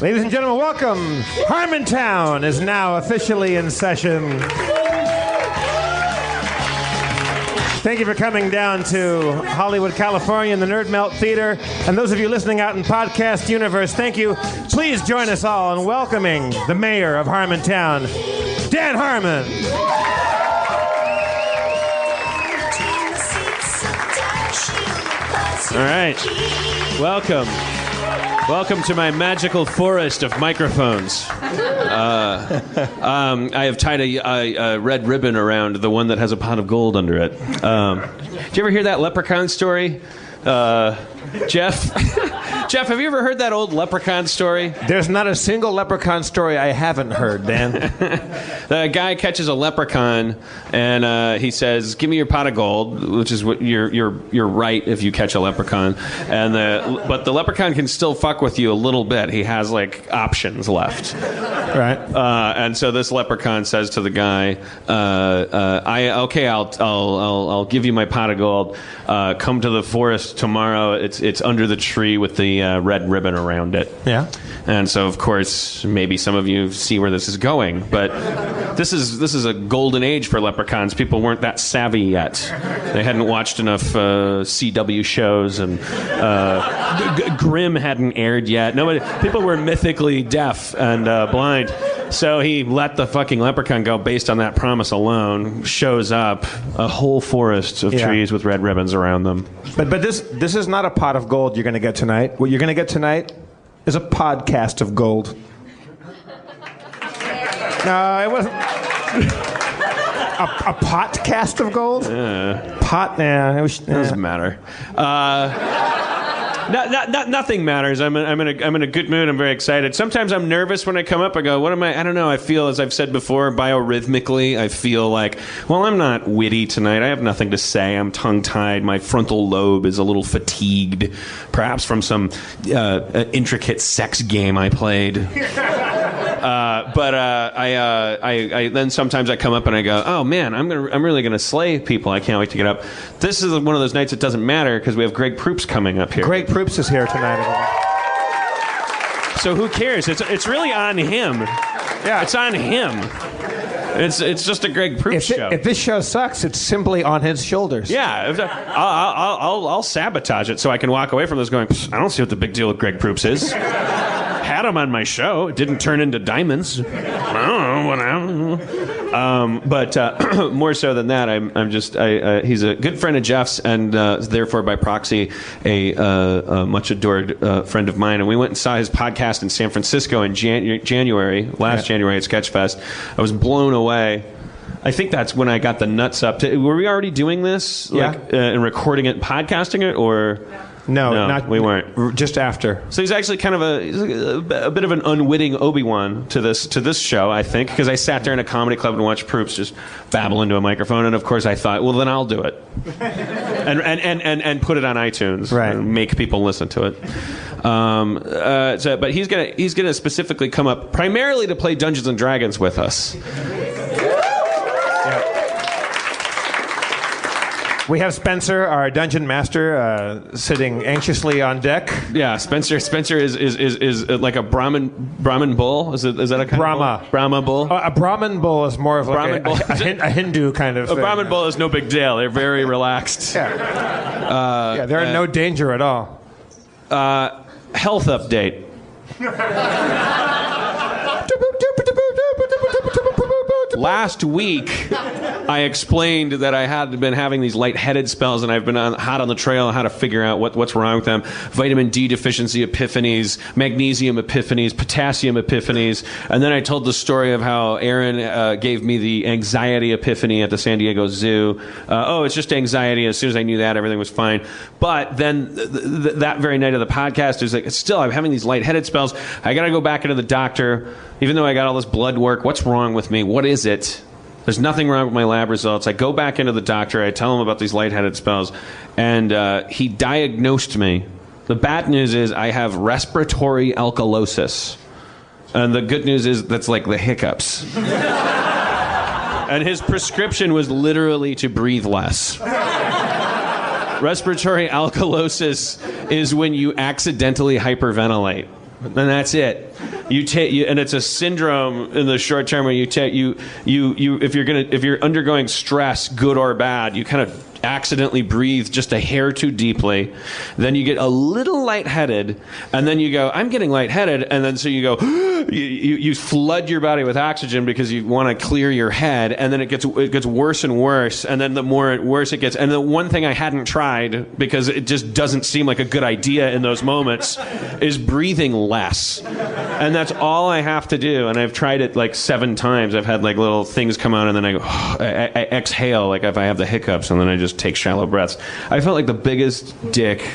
Ladies and gentlemen, welcome. Harmontown is now officially in session. Thank you for coming down to Hollywood, California, in the Nerd Melt Theater. And those of you listening out in podcast universe, thank you. Please join us all in welcoming the mayor of Harmontown, Dan Harmon. All right. Welcome. Welcome to my magical forest of microphones. I have tied a red ribbon around the one that has a pot of gold under it. Did you ever hear that leprechaun story? Jeff? Jeff, have you ever heard that old leprechaun story? There's not a single leprechaun story I haven't heard, Dan. The guy catches a leprechaun, and he says, "Give me your pot of gold," which is what you're right if you catch a leprechaun. But the leprechaun can still fuck with you a little bit. He has like options left. Right. And so this leprechaun says to the guy, I'll give you my pot of gold. Come to the forest tomorrow. It's under the tree with the red ribbon around it." Yeah. And so, of course, maybe some of you see where this is going, but this is a golden age for leprechauns. People weren't that savvy yet. They hadn't watched enough CW shows, and Grimm hadn't aired yet. People were mythically deaf and blind. So he let the fucking leprechaun go based on that promise alone. Shows up a whole forest of trees with red ribbons around them. But this is not a pot of gold you're going to get tonight. What you're going to get tonight is a podcast of gold. No, it wasn't. A podcast of gold? Pot? Yeah, it doesn't matter. Nothing matters. I'm in a good mood. I'm very excited. Sometimes I'm nervous when I come up. I go, what am I? I don't know. I feel, as I've said before, biorhythmically, I feel like, well, I'm not witty tonight. I have nothing to say. I'm tongue-tied. My frontal lobe is a little fatigued, perhaps from some intricate sex game I played. But I then sometimes I come up and I go, oh man, I'm really gonna slay people. I can't wait to get up. This is one of those nights it doesn't matter because we have Greg Proops coming up here. Greg Proops is here tonight. So who cares? It's really on him. Yeah, it's on him. It's just a Greg Proops show. If this show sucks, it's simply on his shoulders. Yeah, I'll sabotage it so I can walk away from this going, I don't see what the big deal with Greg Proops is. Had him on my show. It didn't turn into diamonds. I don't know what happened. But more so than that, he's a good friend of Jeff's, and therefore by proxy a much adored friend of mine. And we went and saw his podcast in San Francisco in January at Sketchfest. I was blown away. I think that's when I got the nuts up. Were we already doing this, and recording it, and podcasting it, or? No, we weren't. Just after. So he's actually kind of a bit of an unwitting Obi-Wan to this show, I think, because I sat there in a comedy club and watched Proops just babble into a microphone, and of course I thought, well, then I'll do it, and put it on iTunes, right, and make people listen to it. But he's gonna specifically come up primarily to play Dungeons and Dragons with us. We have Spencer, our dungeon master, sitting anxiously on deck. Yeah, Spencer is like a Brahmin bull. Is that a kind Brahma. of bull? Brahma bull? A Brahmin bull is more of like a Hindu kind of thing. A Brahmin bull is no big deal. They're very relaxed. Yeah, they're in no danger at all. Health update. Last week, I explained that I had been having these lightheaded spells, and I've been hot on the trail on how to figure out what's wrong with them. Vitamin D deficiency epiphanies, magnesium epiphanies, potassium epiphanies, and then I told the story of how Aaron gave me the anxiety epiphany at the San Diego Zoo. It's just anxiety. As soon as I knew that, everything was fine. But then that very night of the podcast, it was like, still, I'm having these lightheaded spells. I got to go back into the doctor, even though I got all this blood work. What's wrong with me? What is it? There's nothing wrong with my lab results. I go back into the doctor. I tell him about these lightheaded spells, and he diagnosed me. The bad news is I have respiratory alkalosis, and the good news is that's like the hiccups. And his prescription was literally to breathe less. Respiratory alkalosis is when you accidentally hyperventilate. and that's it. You take, and it's a syndrome in the short term where you take you if you're undergoing stress, good or bad, you kind of accidentally breathe just a hair too deeply, then you get a little lightheaded, and then you go, I'm getting lightheaded, and then so you go, you flood your body with oxygen because you want to clear your head, and then it gets worse and worse, and then the worse it gets. And the one thing I hadn't tried, because it just doesn't seem like a good idea in those moments, is breathing less. And that's all I have to do, and I've tried it like 7 times. I've had like little things come out, and then I go, I exhale like if I have the hiccups, and then I just take shallow breaths. I felt like the biggest dick.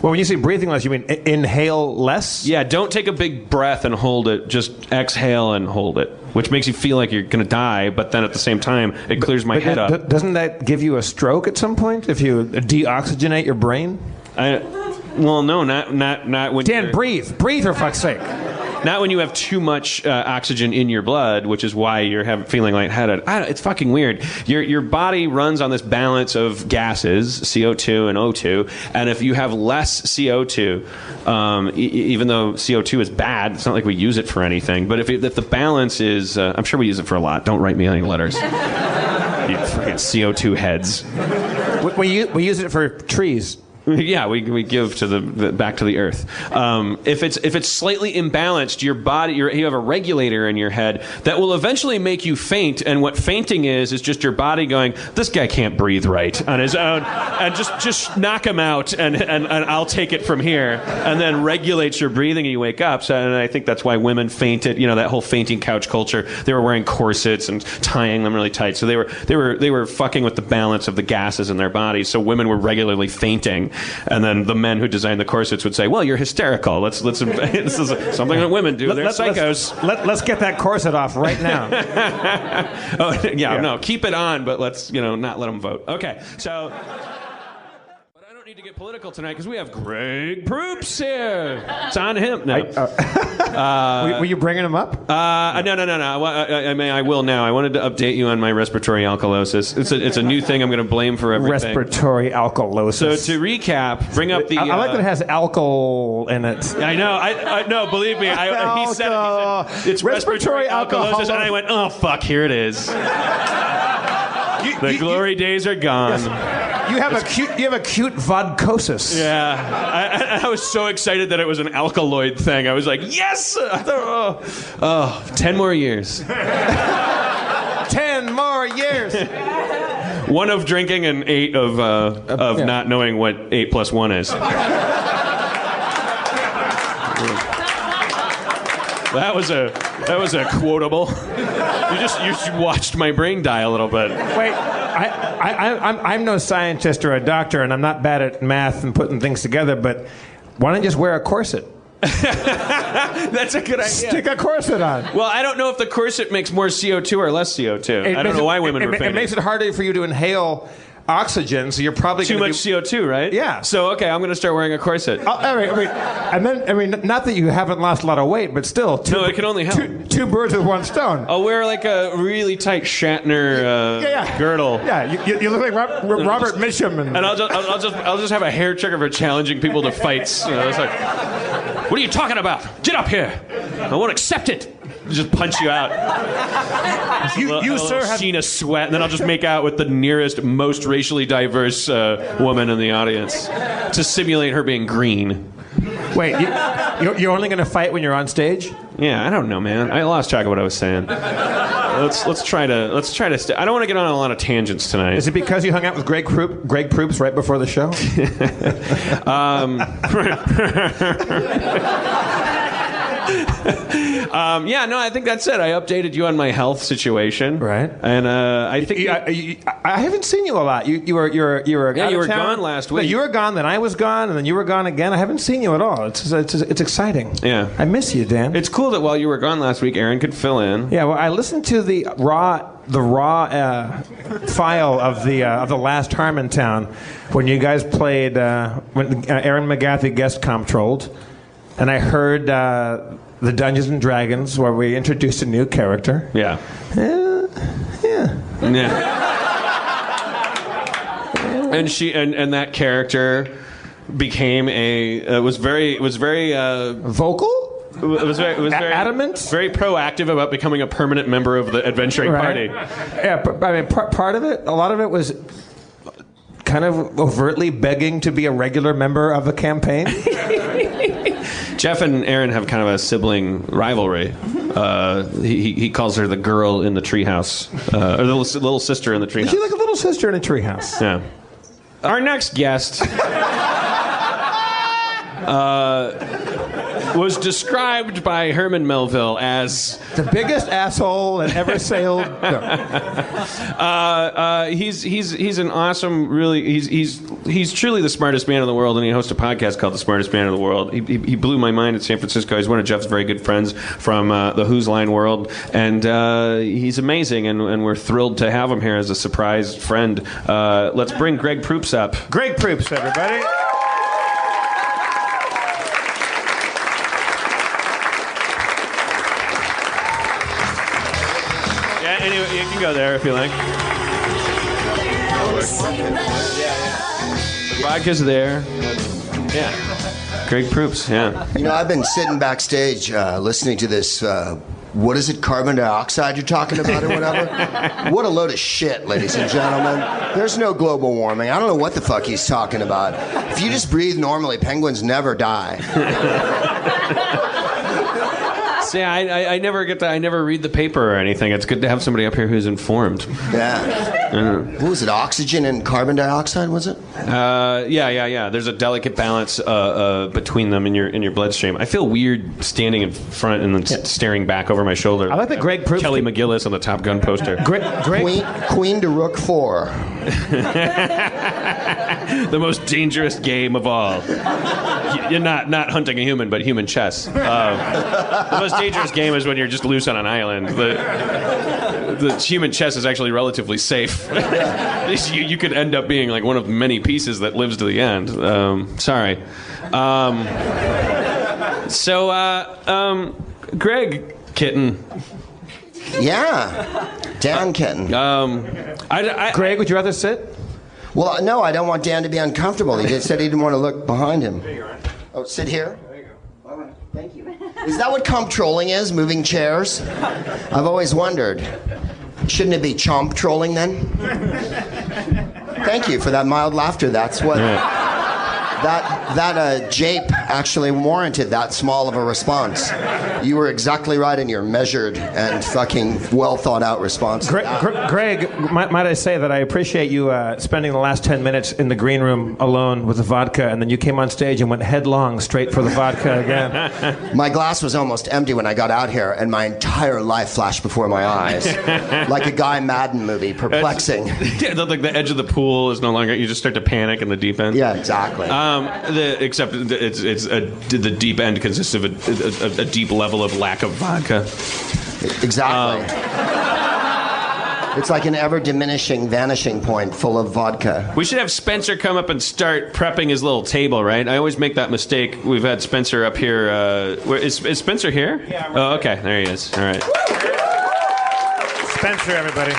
Well, when you say breathing less, you mean inhale less? Yeah, don't take a big breath and hold it. Just exhale and hold it, which makes you feel like you're going to die, but then at the same time, it clears my head up. Doesn't that give you a stroke at some point if you deoxygenate your brain? Well, no, not when. Dan, breathe, for fuck's sake. Not when you have too much oxygen in your blood, which is why you're feeling lightheaded. It's fucking weird. Your body runs on this balance of gases, CO2 and O2, and if you have less CO2, even though CO2 is bad, it's not like we use it for anything, but if the balance is, I'm sure we use it for a lot. Don't write me any letters. You fucking CO2 heads. We use it for trees. Yeah, we give to the back to the earth. If it's slightly imbalanced, your body, you have a regulator in your head that will eventually make you faint. And what fainting is just your body going, this guy can't breathe right on his own, and just knock him out, and I'll take it from here. And then regulates your breathing, and you wake up. So, and I think that's why women fainted. You know, that whole fainting couch culture. They were wearing corsets and tying them really tight. So they were fucking with the balance of the gases in their bodies. So women were regularly fainting. And then the men who designed the corsets would say, well, you're hysterical. This is something that women do. They're psychos. Let's get that corset off right now. No, keep it on, but let's not let them vote. Okay, so... But I don't need to get political tonight because we have Greg Proops here. It's on him. No. Were you bringing him up? No. I will now. I wanted to update you on my respiratory alkalosis. It's a new thing I'm going to blame for everything. Respiratory alkalosis. So to recap, bring up the... I like that it has alcohol in it. I know. I no, believe me. He said it's respiratory alkalosis, and I went, oh, fuck, here it is. The glory days are gone. Yes. You have acute vodcosis. Yeah, I was so excited that it was an alkaloid thing. I was like, yes! 10 more years. 10 more years. 1 of drinking and 8 of not knowing what 8 plus 1 is. That was a quotable. You watched my brain die a little bit. Wait, I'm no scientist or a doctor, and I'm not bad at math and putting things together. But why don't you just wear a corset? That's a good idea. Stick a corset on. Well, I don't know if the corset makes more CO2 or less CO2. I don't know why women were fainting. It makes it harder for you to inhale oxygen, so you're probably too much CO2, right? Yeah. So okay, I'm going to start wearing a corset. I mean, not that you haven't lost a lot of weight, but still, it can only help. Two birds with one stone. I'll wear like a really tight Shatner girdle. Yeah, you look like Robert Mitchum, and I'll just have a hair trigger for challenging people to fights. It's like, what are you talking about? Get up here! I won't accept it. Just punch you out. You sir, have seen a sweat, and then I'll just make out with the nearest, most racially diverse woman in the audience to simulate her being green. Wait, you're only going to fight when you're on stage? Yeah, I don't know, man. I lost track of what I was saying. Let's try to. I don't want to get on a lot of tangents tonight. Is it because you hung out with Greg Proops right before the show? I think that's it. I updated you on my health situation, right? And I think I haven't seen you a lot. You were gone last week. No, you were gone, then I was gone, and then you were gone again. I haven't seen you at all. It's exciting. Yeah, I miss you, Dan. It's cool that while you were gone last week, Aaron could fill in. Yeah, well, I listened to the raw file of the last Harmontown when you guys played when Aaron McGathy guest comptrolled. And I heard the Dungeons and Dragons, where we introduced a new character. Yeah. Yeah. And that character became was very vocal. It was very adamant, very proactive about becoming a permanent member of the adventuring party. Yeah, but, I mean, part of it, a lot of it was kind of overtly begging to be a regular member of a campaign. Jeff and Aaron have kind of a sibling rivalry. He calls her the girl in the treehouse, or the little sister in the treehouse. She's like a little sister in a treehouse. Yeah. Our next guest was described by Herman Melville as the biggest asshole that ever sailed. No. He's an awesome, really. He's truly the smartest man in the world, and he hosts a podcast called The Smartest Man in the World. He blew my mind in San Francisco. He's one of Jeff's very good friends from the Who's Line world, and he's amazing. And we're thrilled to have him here as a surprise friend. Let's bring Greg Proops up. Greg Proops, everybody. Anyway, you can go there if you like. The vodka's there. Yeah. Greg Proops, yeah. You know, I've been sitting backstage listening to this, what is it, carbon dioxide you're talking about or whatever? What a load of shit, ladies and gentlemen. There's no global warming. I don't know what the fuck he's talking about. If you just breathe normally, penguins never die. See, I never read the paper or anything. It's good to have somebody up here who's informed. Yeah. What was it, oxygen and carbon dioxide, was it? Yeah. There's a delicate balance between them in your bloodstream. I feel weird standing in front and then staring back over my shoulder. I like that Greg Proops. Kelly McGillis on the Top Gun poster. Queen to Rook 4. The most dangerous game of all. You're not hunting a human, but human chess. The most dangerous game is when you're just loose on an island. The human chess is actually relatively safe. You could end up being like one of many pieces that lives to the end. Sorry. Greg Kitten. Yeah. Dan Kitten. Greg, would you rather sit? Well, no, I don't want Dan to be uncomfortable. He just said he didn't want to look behind him. Oh, sit here? There you go. All right, thank you. Is that what comptrolling is, moving chairs? I've always wondered. Shouldn't it be chomp trolling then? Thank you for that mild laughter. That's what... That jape actually warranted that small of a response. You were exactly right in your measured and fucking well thought out response. Greg, might I say that I appreciate you spending the last 10 minutes in the green room alone with the vodka, and then you came on stage and went headlong straight for the vodka again. My glass was almost empty when I got out here, and my entire life flashed before my eyes. Like a Guy Madden movie, perplexing. Like the edge of the pool is no longer, you just start to panic in the deep end. Yeah, exactly. Except the deep end consists of a deep level of lack of vodka. Exactly. It's like an ever-diminishing vanishing point full of vodka. We should have Spencer come up and start prepping his little table, right? I always make that mistake. We've had Spencer up here. Is Spencer here? Yeah. Oh, okay. There he is. All right. Spencer, everybody.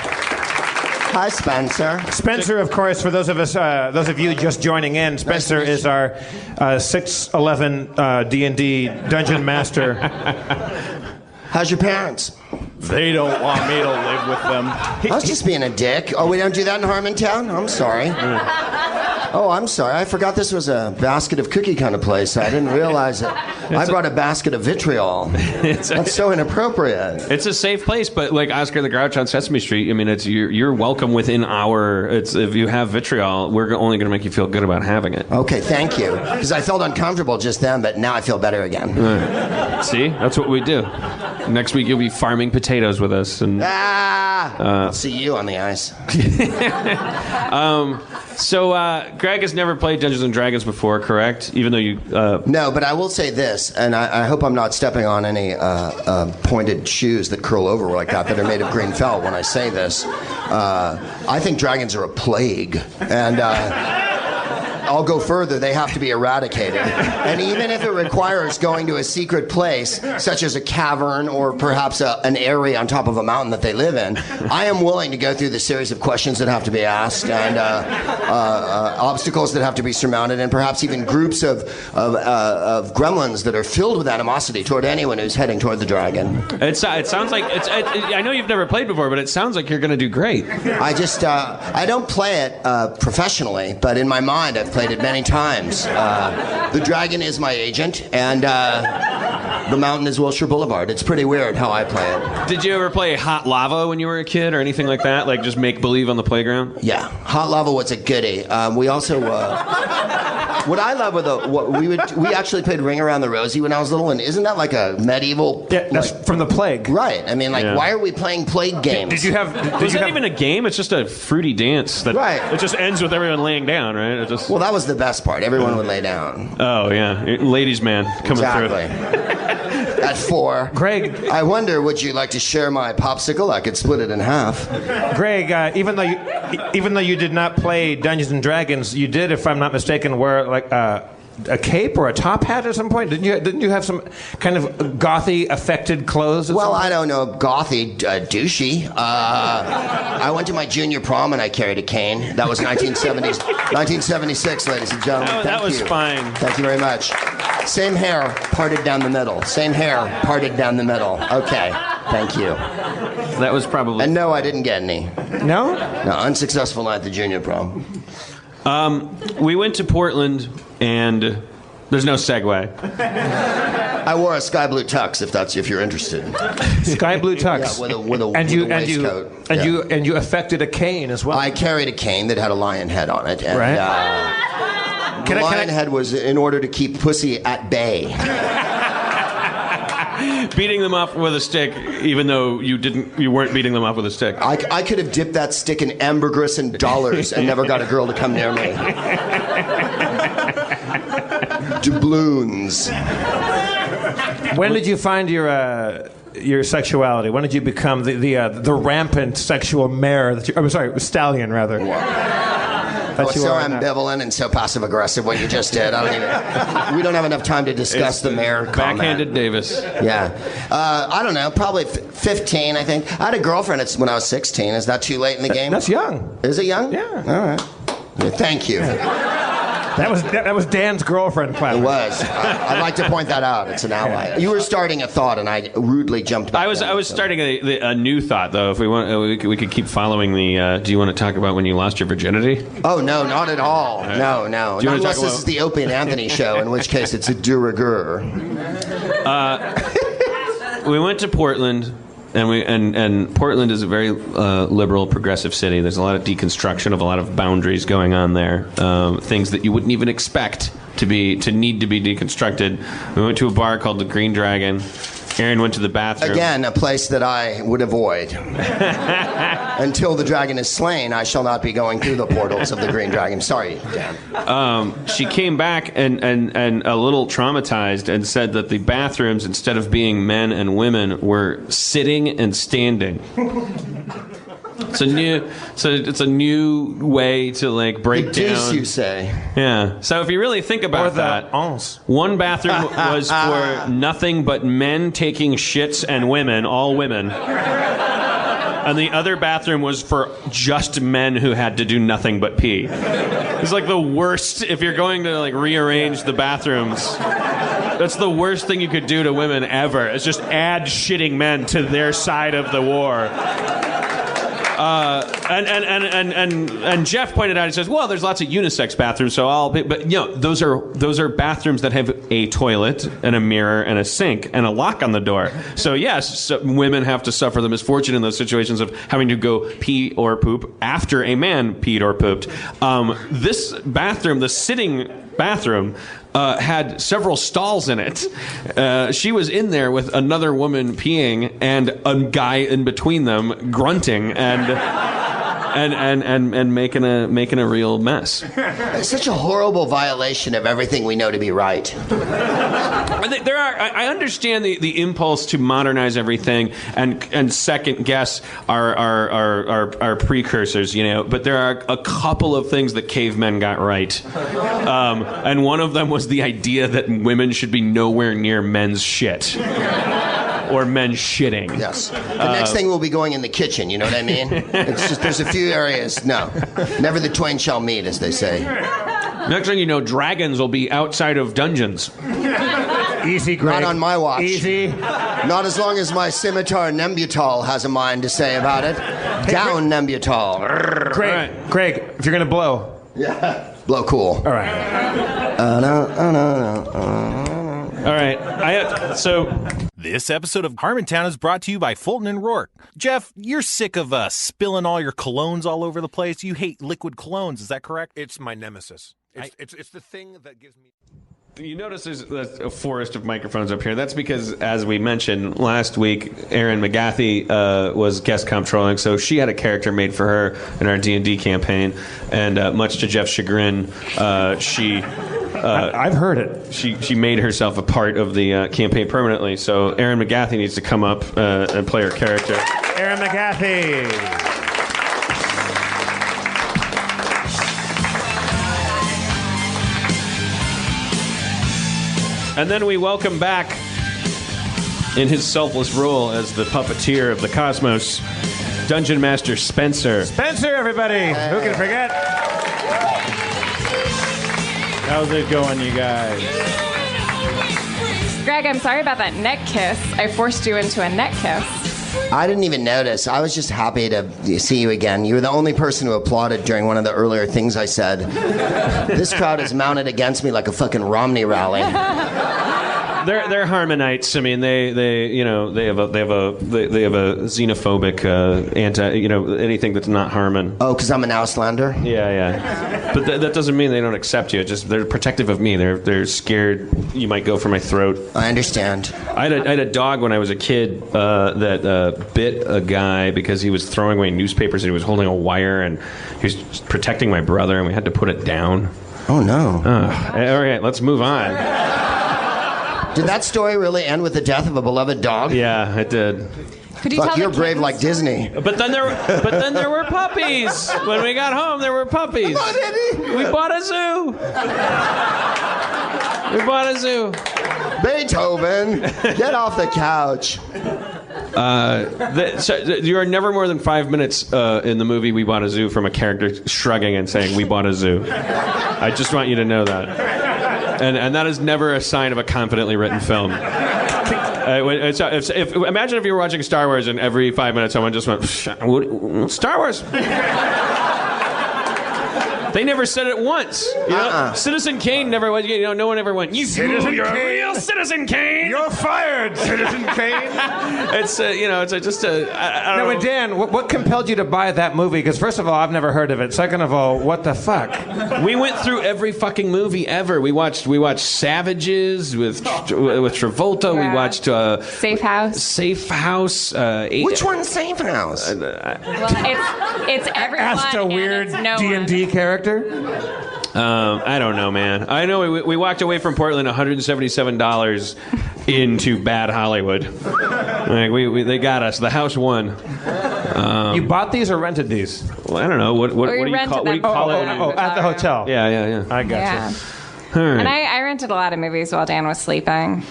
Hi, Spencer. Spencer, of course, for those of you just joining in, Spencer is our 6'11" D&D dungeon master. How's your parents? They don't want me to live with them. I was just being a dick. Oh, we don't do that in Harmontown? I'm sorry. Oh, I'm sorry. I forgot this was a basket of cookie kind of place. I didn't realize it. I brought a basket of vitriol. That's so inappropriate. It's a safe place, but like Oscar the Grouch on Sesame Street, I mean, you're welcome within our. If you have vitriol, we're only going to make you feel good about having it. Okay, thank you. Because I felt uncomfortable just then, but now I feel better again. See, that's what we do. Next week you'll be farming potatoes with us, and I'll see you on the ice. So Greg has never played Dungeons and Dragons before, correct? Even though you No, but I will say this, and I hope I'm not stepping on any pointed shoes that curl over like that are made of green felt when I say this. I think dragons are a plague, and I'll go further. They have to be eradicated. And even if it requires going to a secret place, such as a cavern or perhaps an area on top of a mountain that they live in, I am willing to go through the series of questions that have to be asked and obstacles that have to be surmounted, and perhaps even groups of gremlins that are filled with animosity toward anyone who's heading toward the dragon. It sounds like I know you've never played before, but it sounds like you're going to do great. I don't play it professionally, but in my mind I've played it many times. The dragon is my agent, and the mountain is Wilshire Boulevard. It's pretty weird how I play it. Did you ever play Hot Lava when you were a kid or anything like that? Like just make believe on the playground? Yeah, Hot Lava was a goodie. We also what I love we actually played Ring Around the Rosie when I was little, and isn't that like a medieval? Yeah, that's from the plague. Right. I mean, why are we playing plague games? Did you have? Was that even a game? It's just a fruity dance. Right. It just ends with everyone laying down, right? Well, that was the best part. Everyone would lay down. Oh yeah, ladies' man coming exactly. through. At 4. Greg, I wonder, would you like to share my popsicle? I could split it in half. Greg, even though you did not play Dungeons and Dragons, you did, if I'm not mistaken, wear like a cape or a top hat at some point? Didn't you have some kind of gothy affected clothes? Well, I don't know, gothy, douchey. I went to my junior prom and I carried a cane. That was 1976, ladies and gentlemen. That was fine. Thank you very much. Same hair, parted down the middle. Same hair, parted down the middle. Okay, thank you. That was probably... And no, I didn't get any. No? No, unsuccessful night at the junior prom. We went to Portland, and there's no segue. I wore a sky blue tux, if you're interested. Sky blue tux. Yeah, with a waistcoat. And you affected a cane as well. I carried a cane that had a lion head on it. And, right. The lion head was in order to keep pussy at bay. Beating them up with a stick, even though you weren't beating them up with a stick. I could have dipped that stick in ambergris and dollars and never got a girl to come near me. Doubloons. When did you find your sexuality? When did you become the rampant sexual mare that I'm sorry, stallion rather? So ambivalent and so passive aggressive what you just did. We don't have enough time to discuss the mayor comment. Backhanded Davis. Yeah. I don't know, probably 15, I think. I had a girlfriend when I was 16. Is that too late in the game? That's young. Is it young? Yeah. All right. Yeah, thank you. That was Dan's girlfriend, Cloud. It was. I'd like to point that out. It's an ally. You were starting a thought, and I rudely jumped back. I was starting a new thought, though. If we want, we could keep following the. Do you want to talk about when you lost your virginity? Oh no, not at all. Right. No. Do you Unless this is the Opie and Anthony show, in which case it's a de rigueur. We went to Portland. And Portland is a very liberal, progressive city. There's a lot of deconstruction of a lot of boundaries going on there. Things that you wouldn't even expect to need to be deconstructed. We went to a bar called the Green Dragon. Aaron went to the bathroom. Again, a place that I would avoid. Until the dragon is slain, I shall not be going through the portals of the Green Dragon. Sorry, Dan. She came back and a little traumatized and said that the bathrooms, instead of being men and women, were sitting and standing. It's a new way to like break the down. Deuce, you say? Yeah. So if you really think about that, one bathroom was for nothing but men taking shits and women, all women. And the other bathroom was for just men who had to do nothing but pee. It's like the worst. If you're going to like rearrange the bathrooms, that's the worst thing you could do to women ever. It's just add shitting men to their side of the war. And Jeff pointed out, he says, well, there's lots of unisex bathrooms, but those are bathrooms that have a toilet and a mirror and a sink and a lock on the door. So yes, women have to suffer the misfortune in those situations of having to go pee or poop after a man peed or pooped. This bathroom, the sitting bathroom, had several stalls in it. She was in there with another woman peeing and a guy in between them grunting, and and making a real mess. It's such a horrible violation of everything we know to be right. I understand the impulse to modernize everything and second guess our precursors, but there are a couple of things that cavemen got right. And one of them was the idea that women should be nowhere near men's shit. Or men shitting. Yes. The next thing will be going in the kitchen, you know what I mean? It's just, there's a few areas, no. Never the twain shall meet, as they say. Next thing you know, dragons will be outside of dungeons. Easy, Greg. Not on my watch. Easy. Not as long as my scimitar Nembutal has a mind to say about it. Down, Nembutal. Greg, if you're going to blow. Yeah. Blow cool. All right. All right. So this episode of Harmontown is brought to you by Fulton and Rourke. Jeff, you're sick of spilling all your colognes all over the place. You hate liquid colognes, is that correct? It's my nemesis. It's the thing that gives me... You notice there's a forest of microphones up here. That's because, as we mentioned last week, Erin McGathy was guest comptrolling, so she had a character made for her in our D&D campaign, and much to Jeff's chagrin, she... I've heard it. She made herself a part of the campaign permanently, so Erin McGathy needs to come up and play her character. Erin McGathy. And then we welcome back, in his selfless role as the puppeteer of the cosmos, Dungeon Master Spencer. Spencer, everybody. Who can forget? How's it going, you guys? Greg, I'm sorry about that neck kiss. I forced you into a neck kiss. I didn't even notice. I was just happy to see you again. You were the only person who applauded during one of the earlier things I said. This crowd is mounted against me like a fucking Romney rally. They're Harmonites. I mean, they have a xenophobic anything that's not Harmon. Oh, because I'm an Auslander? Yeah. But that doesn't mean they don't accept you. It's just they're protective of me. They're scared you might go for my throat. I understand. I had a dog when I was a kid that bit a guy because he was throwing away newspapers and he was holding a wire and he was protecting my brother and we had to put it down. Oh, no. All right, let's move on. Did that story really end with the death of a beloved dog? Yeah, it did. Could you Fuck, tell you're the brave kids? like Disney. But then there were puppies. When we got home, there were puppies. We bought a zoo. Beethoven, get off the couch. So you are never more than 5 minutes in the movie We Bought a Zoo from a character shrugging and saying, "We bought a zoo." I just want you to know that. And that is never a sign of a confidently written film. Imagine if you were watching Star Wars and every 5 minutes someone just went, "Star Wars." They never said it once. You know? Citizen Kane never was. No one ever went, "You're a real Citizen Kane. You're fired, Citizen Kane." It's I don't know. But Dan, what compelled you to buy that movie? Because first of all, I've never heard of it. Second of all, what the fuck? We went through every fucking movie ever. We watched Savages with Travolta. Yeah. We watched Safe House. Safe House. Which one's Safe House? Well, it's everyone. Asked a and weird it's no D&D character. I don't know, man. I know we walked away from Portland $177 into bad Hollywood. Like they got us. The house won. You bought these or rented these? Well, I don't know. What do you call it? At the hotel. Yeah. I got Yeah. you. All right. And I rented a lot of movies while Dan was sleeping.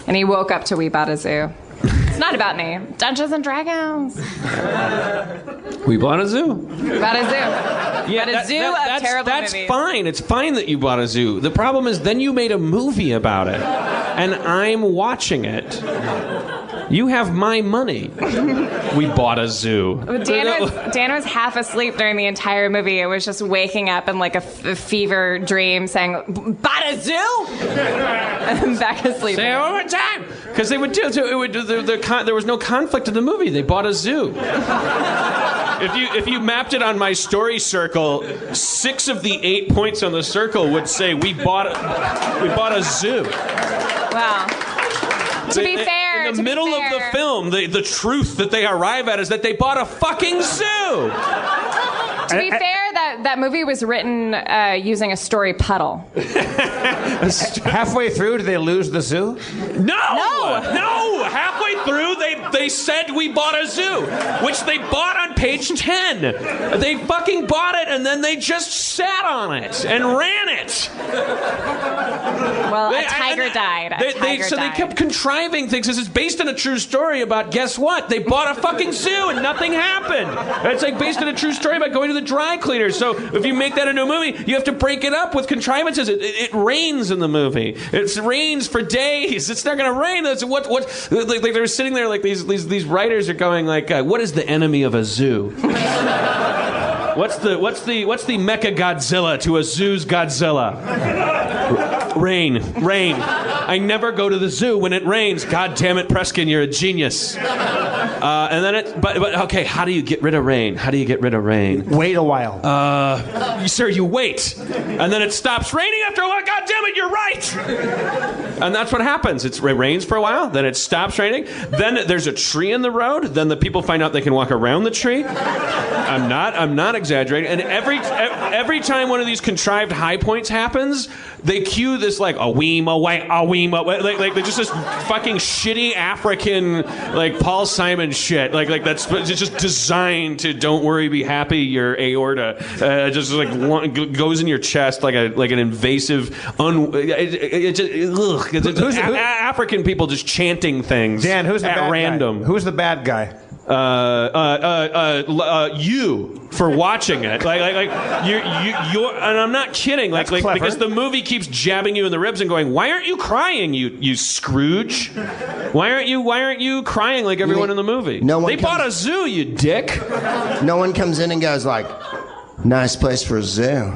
And he woke up to We Bought a Zoo. It's not about me. Dungeons and Dragons. We bought a zoo. We bought a zoo. Yeah, But a zoo of terrible that's movies. fine. It's fine that you bought a zoo. The problem is then you made a movie about it, and I'm watching it. You have my money. We bought a zoo. Dan was half asleep during the entire movie. It was just waking up in like a fever dream saying, "Bought a zoo?" And then back asleep. Say it one more time. Because they would do there was no conflict in the movie. They bought a zoo. If you mapped it on my story circle, 6 of the 8 points on the circle would say we bought a zoo. Wow. To be fair, in the middle of the film, the truth that they arrive at is that they bought a fucking zoo. To be fair, that movie was written using a story puddle. Halfway through, do they lose the zoo? No! Halfway through, they said we bought a zoo, which they bought on page 10. They fucking bought it, and then they just sat on it and ran it. Well, a tiger died. So they kept contriving things. This is based on a true story about, guess what? They bought a fucking zoo and nothing happened. It's like based on a true story about going to the dry cleaner. So if you make that into a movie, you have to break it up with contrivances. It rains in the movie. It rains for days. It's not going to rain. That's what like they're sitting there like these writers are going like, what is the enemy of a zoo? What's the Mecha Godzilla to a zoo's Godzilla? Rain. I never go to the zoo when it rains. God damn it, Preskin, you're a genius. And then but okay, how do you get rid of rain? Wait a while. Sir, you wait. And then it stops raining after a while. God damn it, you're right. And that's what happens. It rains for a while, then it stops raining. Then there's a tree in the road. Then the people find out they can walk around the tree. I'm not exaggerating. And every time one of these contrived high points happens, they cue this like a weem away, like they're just this fucking shitty African like Paul Simon shit. Like that's just designed to don't worry, be happy. Your aorta just like goes in your chest like an invasive. African people just chanting things. Dan, who's the at bad random? Guy? Who's the bad guy? You for watching it, like you're, and I'm not kidding, like because the movie keeps jabbing you in the ribs and going, why aren't you crying, you Scrooge? Why aren't you crying like everyone in the movie? They bought a zoo, you dick. No one comes in and goes like, nice place for a zoo.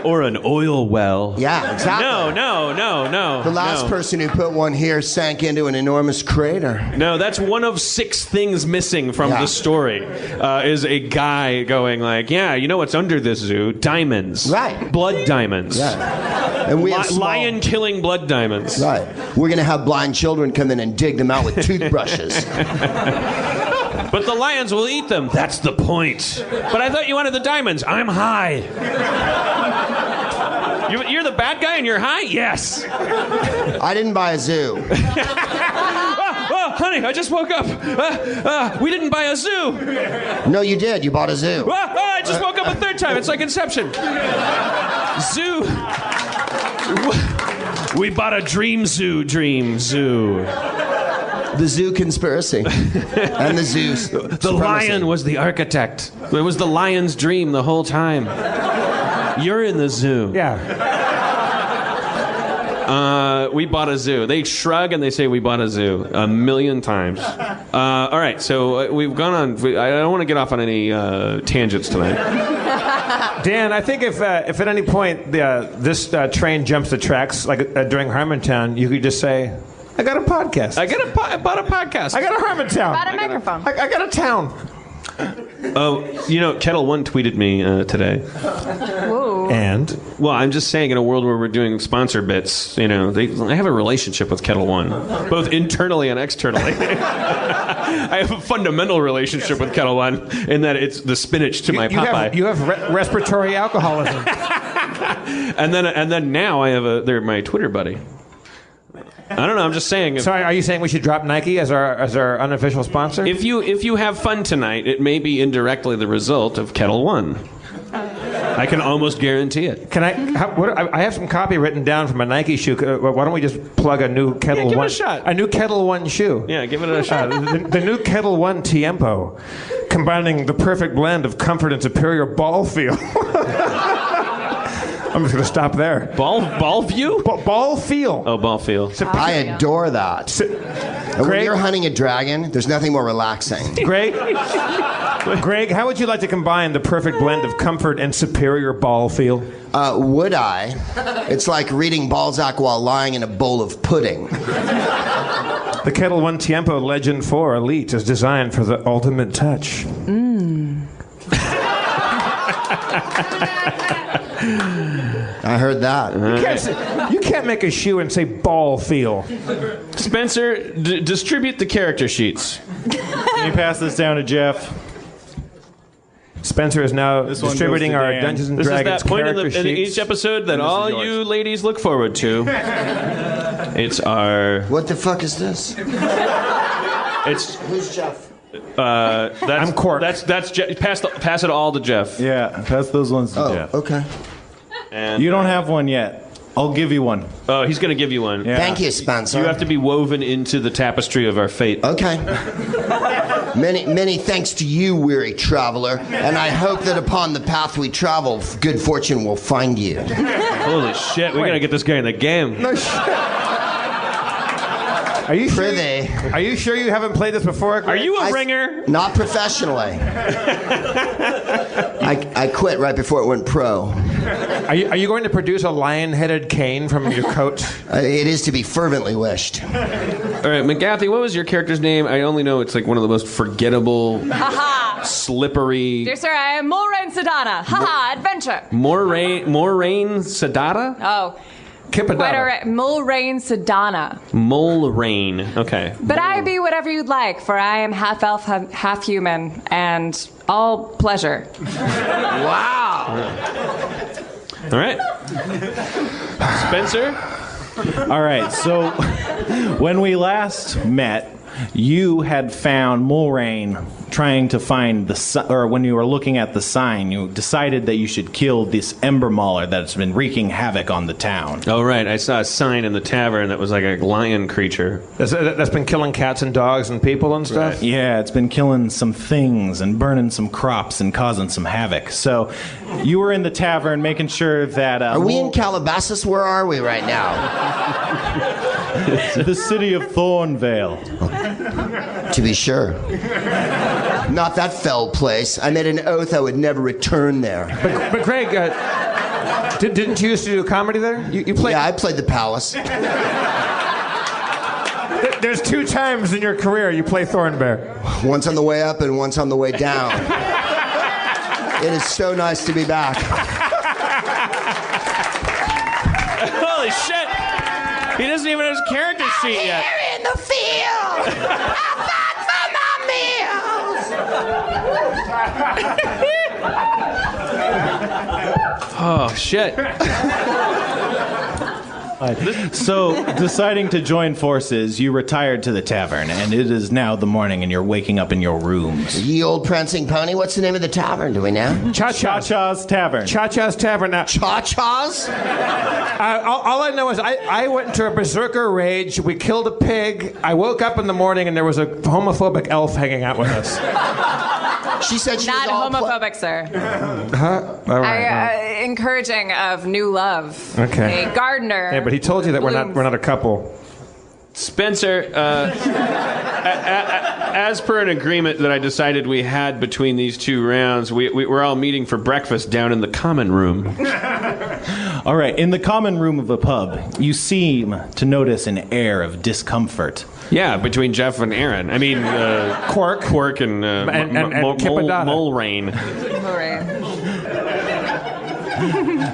Or an oil well. Yeah, exactly. No. The last person who put one here sank into an enormous crater. No, that's one of 6 things missing from the story. Is a guy going like, yeah, you know what's under this zoo? Diamonds. Right. Blood diamonds. Yeah. And we have lion-killing blood diamonds. Right. We're going to have blind children come in and dig them out with toothbrushes. But the lions will eat them. That's the point. But I thought you wanted the diamonds. I'm high. You're the bad guy and you're high? Yes. I didn't buy a zoo. Honey, I just woke up. We didn't buy a zoo. No, you did. You bought a zoo. I just woke up a third time. It's like Inception. Zoo. We bought a dream zoo. The zoo conspiracy. And the zoo The lion was the architect. It was the lion's dream the whole time. You're in the zoo. Yeah. We bought a zoo. They shrug and they say we bought a zoo 1,000,000 times. All right, so we've gone on. I don't want to get off on any tangents tonight. Dan, I think if at any point this train jumps the tracks, like during Harmontown, you could just say, I got a podcast. I bought a podcast. I got a Harmontown. Bought a microphone. I got a town. Kettle One tweeted me today. Whoa. And? Well, I'm just saying, in a world where we're doing sponsor bits, I have a relationship with Kettle One, both internally and externally. I have a fundamental relationship with Kettle One in that it's the spinach to my Popeye. You have respiratory alcoholism. and then now they're my Twitter buddy. I don't know. I'm just saying. Sorry, are you saying we should drop Nike as our unofficial sponsor? If you have fun tonight, it may be indirectly the result of Kettle One. I can almost guarantee it. Can I? I have some copy written down from a Nike shoe. Why don't we just plug a new Kettle One? Give it a shot. A new Kettle One shoe. Yeah, give it a shot. The new Kettle One Tiempo, combining the perfect blend of comfort and superior ball feel. I'm just going to stop there. Ball view? Ball feel. Oh, ball feel. I adore that. And when you're hunting a dragon, there's nothing more relaxing. Greg, how would you like to combine the perfect blend of comfort and superior ball feel? Would I? It's like reading Balzac while lying in a bowl of pudding. The Kettle One Tiempo Legend 4 Elite is designed for the ultimate touch. I heard that. You can't make a shoe and say ball feel. Spencer, distribute the character sheets. Can you pass this down to Jeff? Spencer is now This one distributing goes to our Dan. Dungeons and This is Dragons that point in, character in sheets. each episode that all you ladies look forward to. It's our. What the fuck is this? It's. Who's Jeff? That's, I'm Cork. That's Jeff. Pass it all to Jeff. Yeah, pass those ones to Oh, Jeff. okay. And You don't have one yet. I'll give you one. oh, he's going to give you one. Yeah. Thank you, Spencer. You have to be woven into the tapestry of our fate. Okay. Many thanks to you, weary traveler, and I hope that upon the path we travel, good fortune will find you. Holy shit, we got to get this guy in the game. Are you sure? Prithee. Are you sure you haven't played this before? Are you a I- ringer? Not professionally. I quit right before it went pro. Are you going to produce a lion-headed cane from your coat? It is to be fervently wished. All right, McGathy, what was your character's name? I only know it's like one of the most forgettable, Haha. slippery. Dear sir, I am Mulrain Sedana. Haha, adventure. Moraine Sadata? Oh, Kippadata. quite all right. Mulrain Sedana. Moraine. Okay. But I be whatever you'd like, for I am half elf, half human, and all pleasure. Wow. All right. Spencer? All right, so when we last met, you had found Mulrain trying to find or when you were looking at the sign, you decided that you should kill this Ember Mauler that's been wreaking havoc on the town. Oh, right. I saw a sign in the tavern that was like a lion creature. That's been killing cats and dogs and people and stuff? Right. Yeah, it's been killing some things and burning some crops and causing some havoc. So you were in the tavern making sure that... Are we in Calabasas? Where are we right now? the city of Thornvale. To be sure. Not that fell place. I made an oath I would never return there. But Greg, didn't you used to do comedy there? You played... Yeah, I played the Palace. There's 2 times in your career you play Thornbear. Once on the way up and once on the way down. It is so nice to be back. Holy shit! He doesn't even have his character sheet yet. In the field, I fight for my meals. Oh, shit. So, deciding to join forces, you retired to the tavern, and it is now the morning, and you're waking up in your rooms. Ye old prancing pony, what's the name of the tavern? Do we know? Cha-Cha's Tavern. Cha-Cha's Tavern. Now, Cha-Cha's? all I know is I went into a berserker rage. We killed a pig. I woke up in the morning and there was a homophobic elf hanging out with us. She said she Not was all homophobic, sir. All right. Encouraging of new love. Okay. A gardener. Yeah, but he told you that we're not a couple. Spencer, as per an agreement that I decided we had between these 2 rounds, we're all meeting for breakfast down in the common room. All right, in the common room of a pub, you seem to notice an air of discomfort. Yeah, between Jeff and Aaron. I mean, Quark and Kippadata. Mulrain.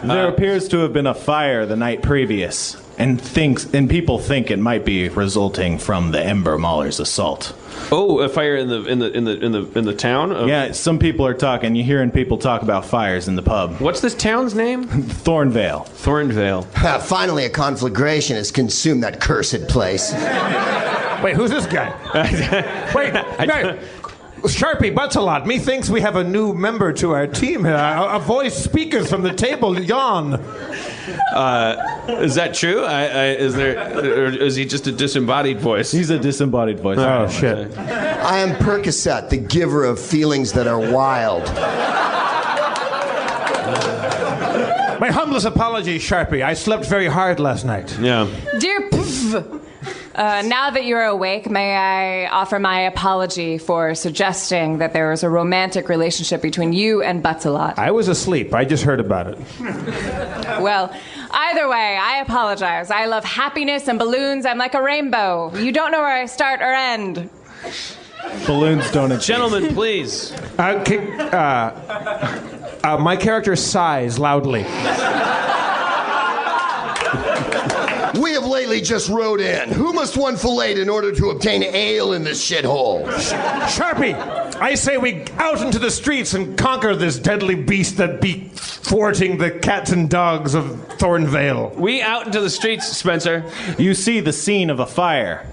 There appears to have been a fire the night previous, and people think it might be resulting from the Ember Mauler's assault. Oh, a fire in the town? Yeah, some people are talking. You're hearing people talk about fires in the pub. What's this town's name? Thornvale. Thornvale. Finally, a conflagration has consumed that cursed place. Wait, who's this guy? Wait, no. Sharpie Butts-a-lot. Methinks we have a new member to our team here. A voice speakers from the table yawn. Is that true? Or is he just a disembodied voice? He's a disembodied voice. Oh, shit. I am Percocet, the giver of feelings that are wild. My humblest apologies, Sharpie. I slept very hard last night. Yeah. Dear Pv, now that you're awake, may I offer my apology for suggesting that there was a romantic relationship between you and Butts-a-lot. I was asleep. I just heard about it. Well, either way, I apologize. I love happiness and balloons. I'm like a rainbow. You don't know where I start or end. Balloons don't achieve. Gentlemen, please. My character sighs loudly. We have lately just rode in. Who must one fillet in order to obtain ale in this shithole? Sharpie, I say we out into the streets and conquer this deadly beast that be thwarting the cats and dogs of Thornvale. We out into the streets, Spencer. You see the scene of a fire.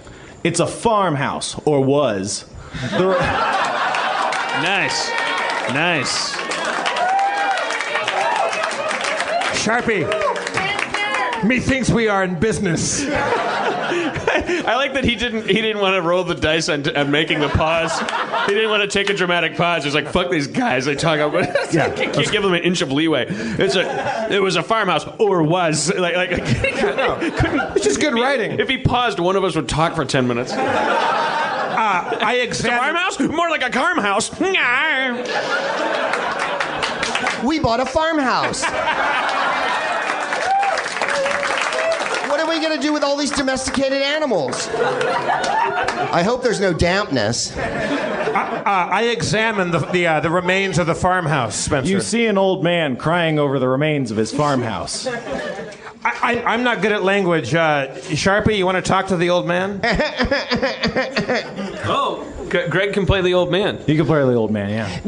It's a farmhouse, or was. Nice. Sharpie, methinks we are in business. I like that he didn't want to roll the dice on making the pause. He didn't want to take a dramatic pause. He's like, fuck these guys. They talk about can't give them an inch of leeway. It was a farmhouse, or was. It's just good writing. If he paused, one of us would talk for 10 minutes. I examined... Farmhouse? More like a farmhouse. We bought a farmhouse. What are we going to do with all these domesticated animals? I hope there's no dampness. I examined the remains of the farmhouse, Spencer. You see an old man crying over the remains of his farmhouse. I'm not good at language. Sharpie, you want to talk to the old man? Oh, Greg can play the old man. You can play the old man, yeah.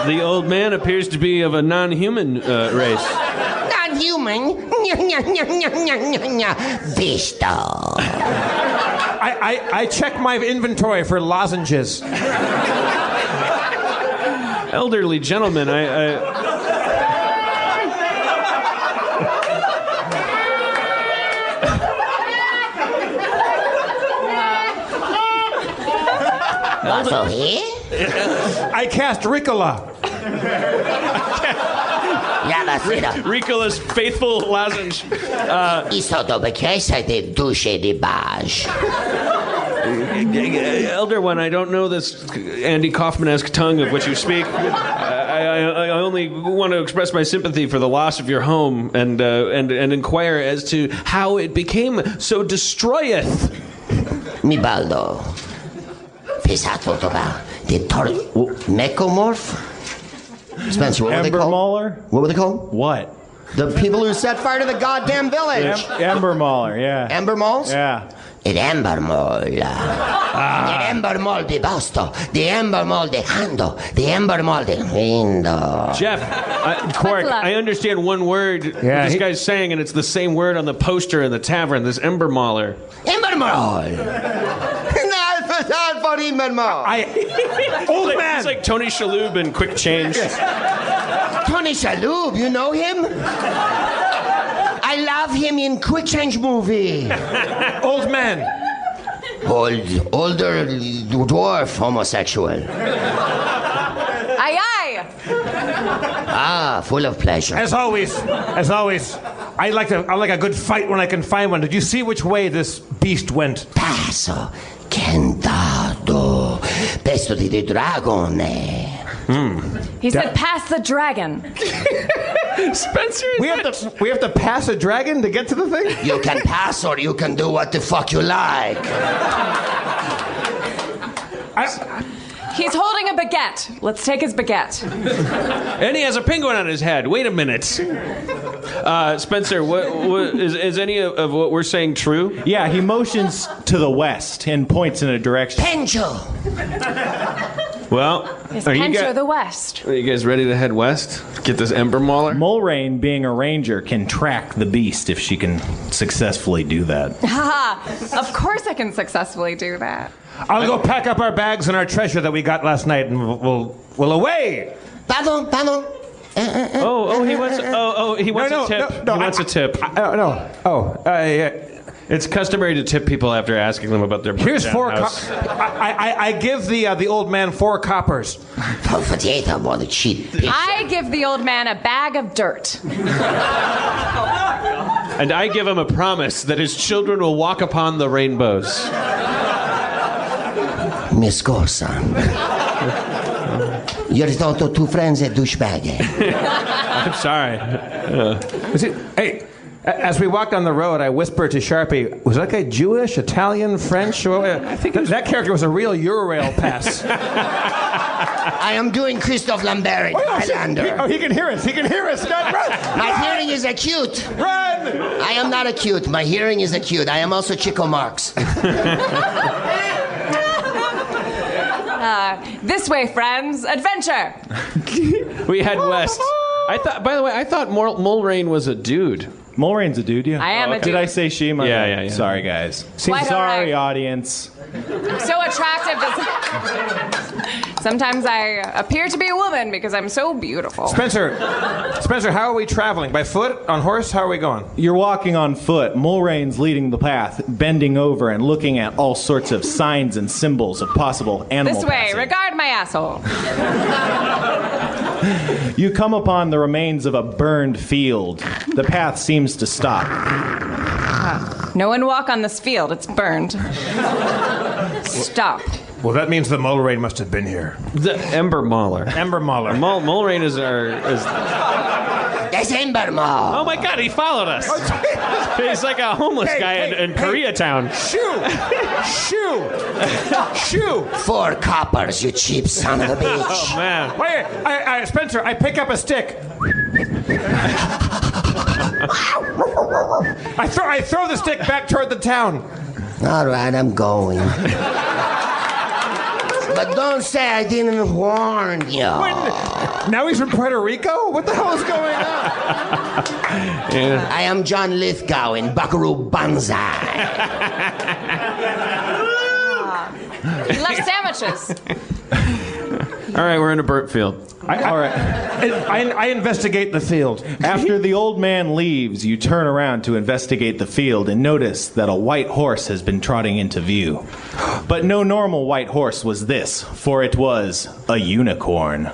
The old man appears to be of a non-human race. Non-human? Visto. I checked my inventory for lozenges. Elderly gentleman, Also here? I cast Ricola. Ricola's faithful lozenge. Elder one, I don't know this Andy Kaufman-esque tongue of which you speak. I only want to express my sympathy for the loss of your home and inquire as to how it became so destroyeth. Mi baldo. The Mecomorph? Spencer, what were they Ember called? Mauler? What were they called? What? The people who set fire to the goddamn village. Ember Mauler, yeah. Ember malls? Yeah. El Ember Mall. El Ember Mall de Basto. The Ember Mall de Hando. The Ember Mall de Rindo. Jeff, Quark, What's I understand one word this guy's saying, and it's the same word on the poster in the tavern, this Ember Mauler. Ember Mall. Not for Ember Mall. Old man. It's like Tony Shalhoub in Quick Change. Tony Shalhoub, you know him? I love him in Quick Change movie. Old man. Older dwarf homosexual. Aye, aye. Full of pleasure. As always, I like a good fight when I can find one. Did you see which way this beast went? Passo, candado, pesto di dragone. He said, pass the dragon. Spencer, We have to pass a dragon to get to the thing? You can pass or you can do what the fuck you like. He's holding a baguette. Let's take his baguette. and he has a penguin on his head. Wait a minute. Spencer, what is any of what we're saying true? Yeah, he motions to the west and points in a direction. Pencho. Well, Is are you Pencho the West? Are you guys ready to head west? Get this Ember Mauler? Mulrain, being a ranger, can track the beast if she can successfully do that. Haha, of course I can successfully do that. I'll go pack up our bags and our treasure that we got last night, and we'll away. Pardon. He wants a tip. He wants a tip. It's customary to tip people after asking them about their Here's breakdown 4 house. I give the old man 4 coppers. I give the old man a bag of dirt. And I give him a promise that his children will walk upon the rainbows. Mi scorsa. Io ritorno 2 friends at douchebag. I'm sorry. Hey, as we walked down the road, I whispered to Sharpie, was that guy Jewish, Italian, French? I think that character was a real Eurail pass. I am doing Christophe Lambert, Highlander. He can hear us. He can hear us. Run. My hearing is acute. Run! I am not acute. My hearing is acute. I am also Chico Marx. This way, friends. Adventure. We head west. By the way, I thought Mulrain was a dude. Mulrain's a dude, yeah. I am a dude. Did I say she? Yeah. Sorry, guys. Quite all Sorry, right. audience. I'm so attractive that sometimes I appear to be a woman because I'm so beautiful. Spencer, how are we traveling? By foot? On horse? How are we going? You're walking on foot. Mulrain's leading the path, bending over and looking at all sorts of signs and symbols of possible animal This way. passing. Regard my asshole. You come upon the remains of a burned field. The path seems to stop. No one walk on this field. It's burned. Stop. Well, that means the Mulrain must have been here. The Ember Mauler. Ember Mauler. Mulrain is That's Embermall. Oh my God, he followed us. He's like a homeless guy in Koreatown. Shoo! 4 coppers, you cheap son of a bitch. Oh man. Wait, Spencer, I pick up a stick. I throw the stick back toward the town. All right, I'm going. But don't say I didn't warn you. Now he's from Puerto Rico? What the hell is going on? Yeah. I am John Lithgow in Buckaroo Banzai. He left sandwiches. All right, we're in a burnt field. All right. I investigate the field. After the old man leaves, you turn around to investigate the field and notice that a white horse has been trotting into view. But no normal white horse was this, for it was a unicorn.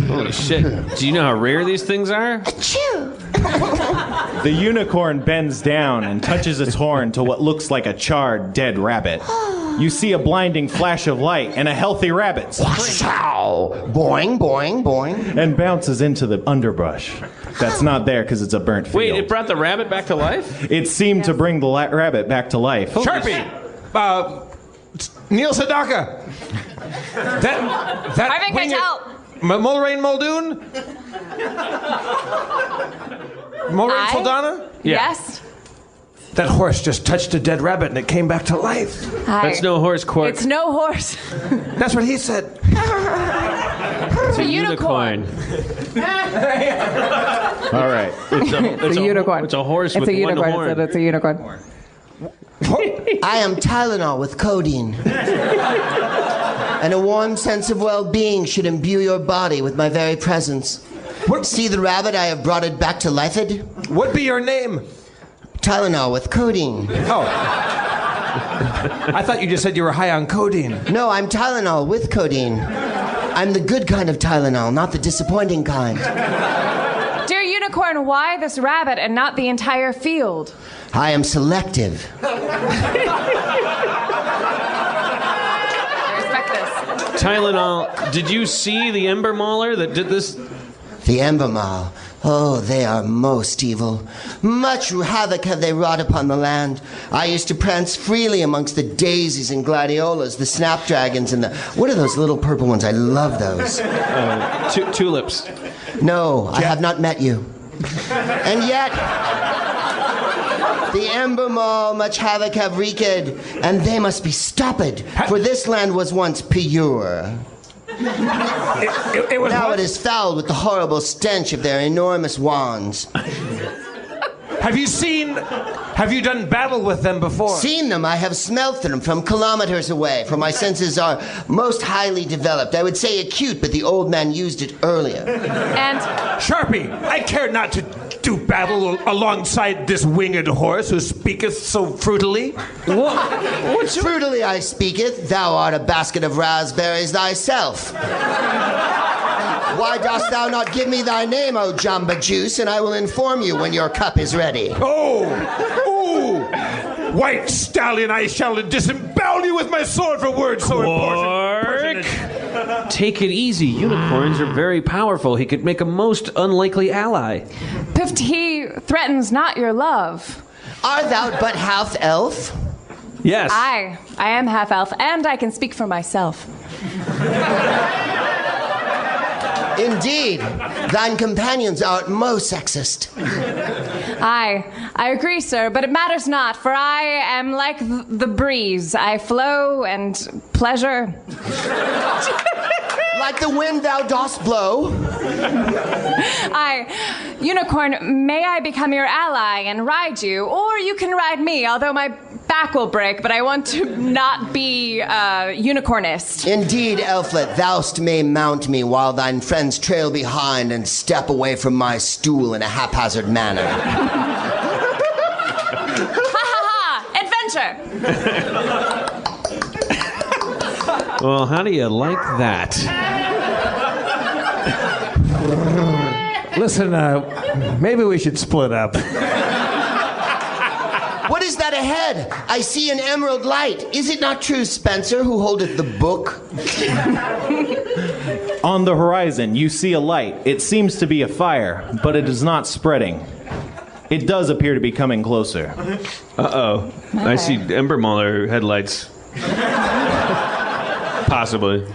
Holy shit. Do you know how rare these things are? The unicorn bends down and touches its horn to what looks like a charred, dead rabbit. You see a blinding flash of light and a healthy rabbit Boing, boing, boing. and bounces into the underbrush. That's not there because it's a burnt field. Wait, it brought the rabbit back to life? It seemed to bring the rabbit back to life. Sharpie! Neil Sedaka! That Harvey winged- Keitel. Mulrain Muldoon? Mulrain I? Saldana? Yes. That horse just touched a dead rabbit and it came back to life. That's no horse, Quark. It's no horse. That's what he said. It's a unicorn. All right. It's a unicorn. It's a horse with It's a one unicorn. horn. It's a unicorn. I am Tylenol with codeine. And a warm sense of well-being should imbue your body with my very presence. See the rabbit? I have brought it back to life. What be your name? Tylenol with codeine. Oh. I thought you just said you were high on codeine. No, I'm Tylenol with codeine. I'm the good kind of Tylenol, not the disappointing kind. Dear unicorn, why this rabbit and not the entire field? I am selective. I respect this. Tylenol, did you see the Ember Mauler that did this? The Embermall. Oh, they are most evil. Much havoc have they wrought upon the land. I used to prance freely amongst the daisies and gladiolas, the snapdragons, and the... What are those little purple ones? I love those. Tulips. No, I have not met you. And yet... The Embermall much havoc have wreaked, and they must be stopped, for this land was once pure. It was Now what? it is fouled with the horrible stench of their enormous wands. Have you done battle with them before? Seen them, I have smelt them from kilometers away, for my senses are most highly developed. I would say acute, but the old man used it earlier. And Sharpie, I care not to do battle alongside this winged horse who speaketh so fruitily. What's fruitily I speaketh, thou art a basket of raspberries thyself. Why dost thou not give me thy name, O Jamba Juice, and I will inform you when your cup is ready. Oh! Ooh! White stallion, I shall disembowel you with my sword for words so important. Take it easy. Unicorns are very powerful. He could make a most unlikely ally. Pift, he threatens not your love. Art thou but half elf? Yes. I am half elf, and I can speak for myself. Indeed, thine companions are most sexist. I agree, sir, but it matters not, for I am like the breeze. I flow and pleasure. Like the wind thou dost blow. Unicorn, may I become your ally and ride you, or you can ride me, although my back will break, but I want to not be unicornist. Indeed, Elflet, thou'st may mount me while thine friends trail behind and step away from my stool in a haphazard manner. Ha ha ha! Adventure! Well, how do you like that? Listen, maybe we should split up. What is that ahead? I see an emerald light. Is it not true, Spencer, who holdeth the book? On the horizon, you see a light. It seems to be a fire, but it is not spreading. It does appear to be coming closer. Uh-oh. Okay. I see Ember Mauler headlights. Possibly.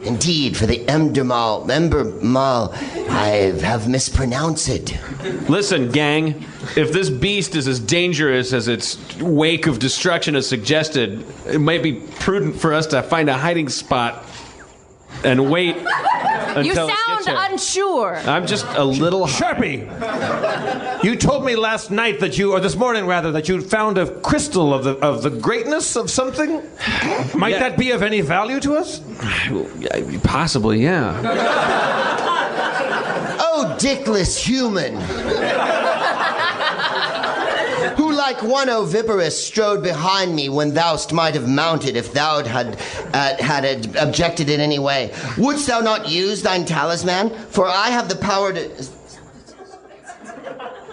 Indeed, for the Ember Mall, I have mispronounced it. Listen, gang, if this beast is as dangerous as its wake of destruction has suggested, it might be prudent for us to find a hiding spot and wait until You it gets sound here. unsure. I'm just a little... Sharpie, you told me last night that or this morning rather, that you found a crystal of the greatness of something. Might that be of any value to us? Possibly, yeah. Oh, dickless human! Who like one oviparous strode behind me when thou'st might have mounted if thou had objected in any way. Wouldst thou not use thine talisman? For I have the power to...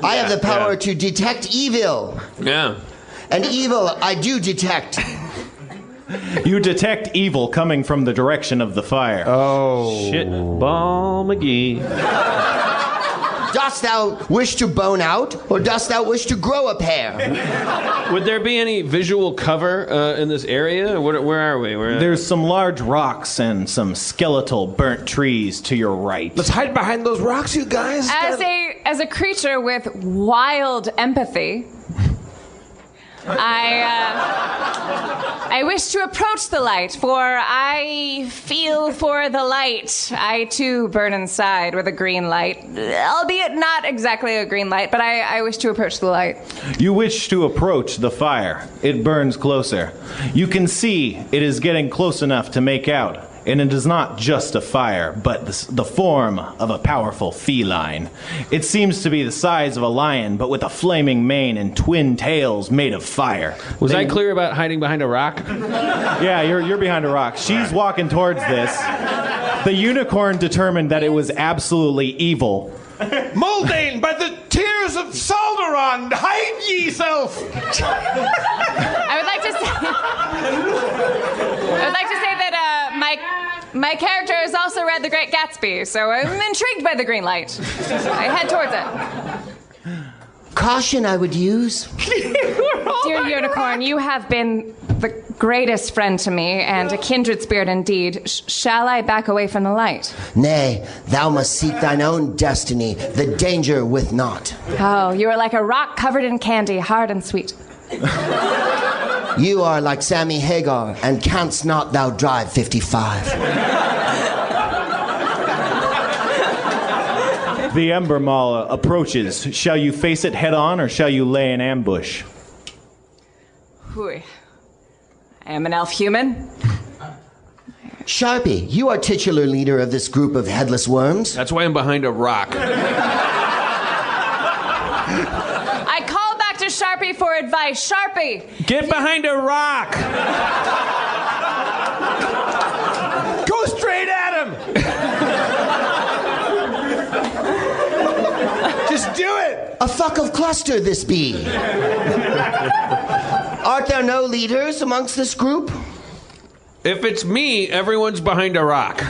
I have the power to detect evil. Yeah. And evil I do detect. You detect evil coming from the direction of the fire. Oh. Shit. Ball McGee. Dost thou wish to bone out, or dost thou wish to grow a pair? Would there be any visual cover in this area? Where are we? There's some large rocks and some skeletal burnt trees to your right. Let's hide behind those rocks, you guys. As a creature with wild empathy, I wish to approach the light, for I feel for the light. I too burn inside with a green light, albeit not exactly a green light, but I wish to approach the light. You wish to approach the fire. It burns closer. You can see it is getting close enough to make out. And it is not just a fire, but the form of a powerful feline. It seems to be the size of a lion, but with a flaming mane and twin tails made of fire. Was I clear about hiding behind a rock? Yeah, you're behind a rock. She's walking towards this. The unicorn determined that it was absolutely evil. Muldain, by the tears of Salderon, hide ye self! I would like to say that my character has also read The Great Gatsby, so I'm intrigued by the green light. I head towards it. Caution I would use. Dear Unicorn, you have been the greatest friend to me, and a kindred spirit indeed. Shall I back away from the light? Nay, thou must seek thine own destiny, the danger with naught. Oh, you are like a rock covered in candy, hard and sweet. You are like Sammy Hagar, and canst not thou drive 55. The Ember Mall approaches. Shall you face it head on, or shall you lay an ambush? Hooey. I am an elf human. Sharpie, you are titular leader of this group of headless worms. That's why I'm behind a rock. I call back to Sharpie for advice. Sharpie! Get behind a rock! Go straight at him! Just do it! A fuck of cluster this be. Art there no leaders amongst this group? If it's me, everyone's behind a rock.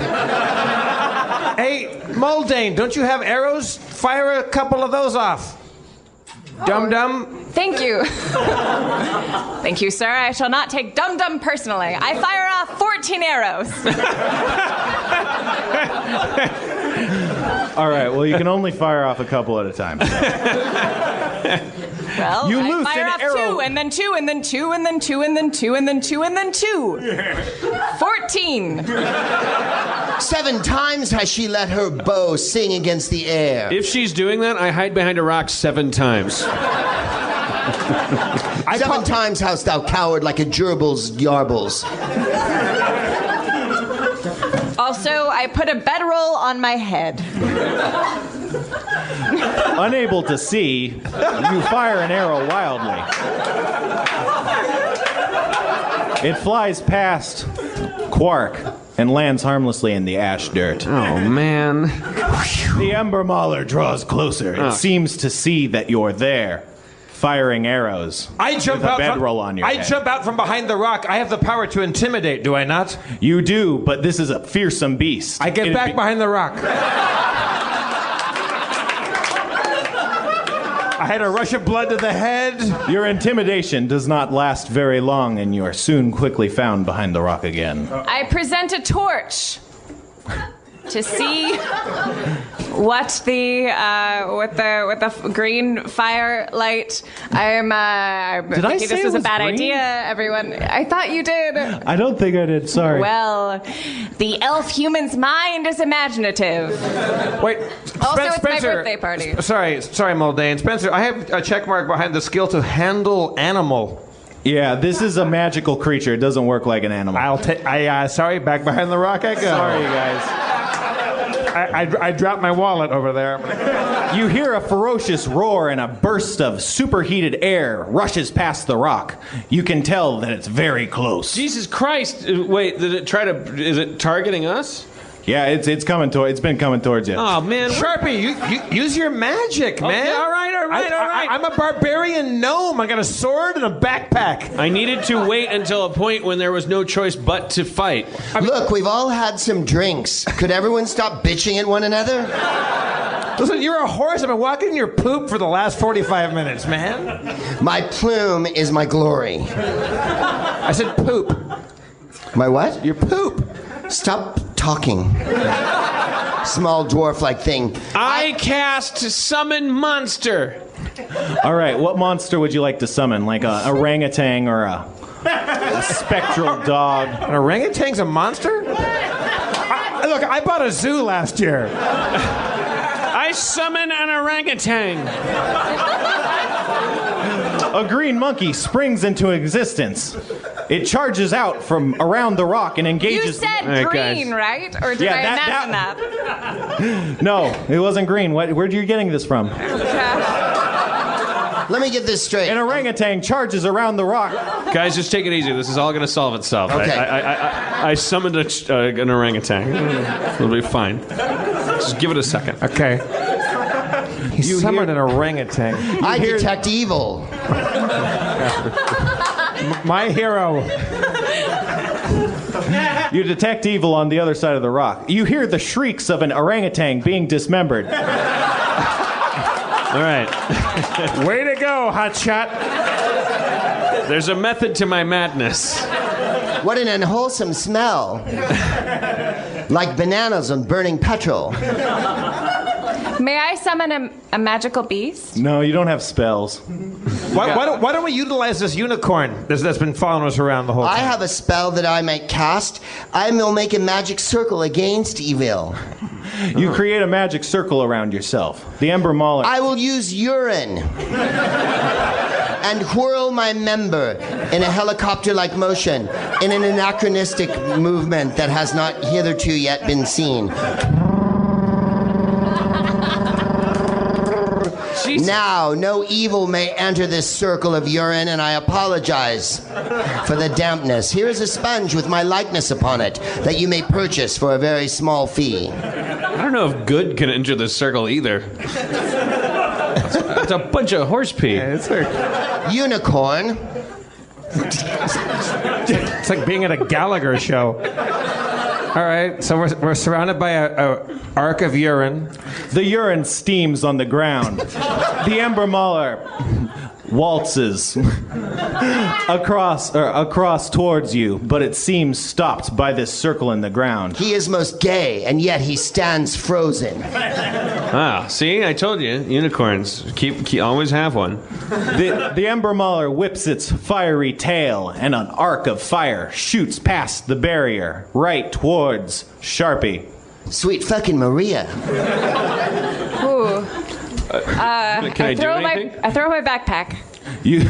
Hey, Muldain, don't you have arrows? Fire a couple of those off. Dum-dum. Thank you. Thank you, sir. I shall not take dum-dum personally. I fire off 14 arrows. All right, well, you can only fire off a couple at a time. Well, You I loosed fire an off arrow. 2, and then 2, and then 2, and then 2, and then 2, and then 2, and then 2. 14. 7 times has she let her bow sing against the air. If she's doing that, I hide behind a rock 7 times. 7 times hast thou cowered like a gerbil's yarbles. Also, I put a bedroll on my head. Unable to see, you fire an arrow wildly. It flies past Quark and lands harmlessly in the ash dirt. Oh, man. The Ember Mauler draws closer. It seems to see that you're there, firing arrows. I jump with a out. bedroll on your head. Jump out from behind the rock. I have the power to intimidate, do I not? You do, but this is a fearsome beast. I get back behind the rock. I had a rush of blood to the head. Your intimidation does not last very long, and you are soon quickly found behind the rock again. I present a torch to see what the green firelight. I'm thinking say this it was a was bad green? idea, everyone. I thought you did. I don't think I did, sorry. Well, the elf human's mind is imaginative. Wait, Also, it's my Spencer. birthday party. Sorry, Muldain. Spencer, I have a check mark behind the skill to handle animal. Yeah, this is a magical creature. It doesn't work like an animal. I'll take. Sorry, back behind the rock I go. Sorry, guys. I dropped my wallet over there. You hear a ferocious roar and a burst of superheated air rushes past the rock. You can tell that it's very close. Jesus Christ. Wait, is it targeting us? Yeah, it's coming toward. It's been coming towards you. Oh, man. Sharpie, you use your magic, man. Okay, all right. I'm a barbarian gnome. I got a sword and a backpack. I needed to wait until a point when there was no choice but to fight. Look, we've all had some drinks. Could everyone stop bitching at one another? Listen, you're a horse. I've been walking in your poop for the last 45 minutes, man. My plume is my glory. I said poop. My what? Your poop. Stop talking. Small dwarf-like thing. I cast Summon Monster. All right, what monster would you like to summon? Like a orangutan or a spectral dog? An orangutan's a monster? Look, I bought a zoo last year. I summon an orangutan. A green monkey springs into existence. It charges out from around the rock and engages. You said green, right? Or did I imagine that? No, it wasn't green. Where are you getting this from? Let me get this straight. An orangutan charges around the rock. Guys, just take it easy. This is all going to solve itself. Okay. I summoned an orangutan. It'll be fine. Just give it a second. Okay. He summoned an orangutan. I detect evil. My hero. You detect evil on the other side of the rock. You hear the shrieks of an orangutan being dismembered. All right. Way to go, hotshot. There's a method to my madness. What an unwholesome smell. Like bananas on burning petrol. May I summon a magical beast? No, you don't have spells. Why don't we utilize this unicorn that's been following us around the whole time? I have a spell that I might cast. I will make a magic circle against evil. You create a magic circle around yourself. The Ember Mauler. I will use urine and whirl my member in a helicopter-like motion in an anachronistic movement that has not hitherto yet been seen. Jesus. Now, no evil may enter this circle of urine, and I apologize for the dampness. Here is a sponge with my likeness upon it that you may purchase for a very small fee. I don't know if good can enter this circle either. It's a bunch of horse pee. Unicorn. It's like being at a Gallagher show. All right, so we're surrounded by a arc of urine. The urine steams on the ground. The Ember Mauler waltzes across towards you, but it seems stopped by this circle in the ground. He is most gay, and yet he stands frozen. Ah, see, I told you, unicorns keep always have one. The Ember Mauler whips its fiery tail, and an arc of fire shoots past the barrier, right towards Sharpie. Sweet fucking Maria. Ooh. Can I do anything? I throw my backpack. You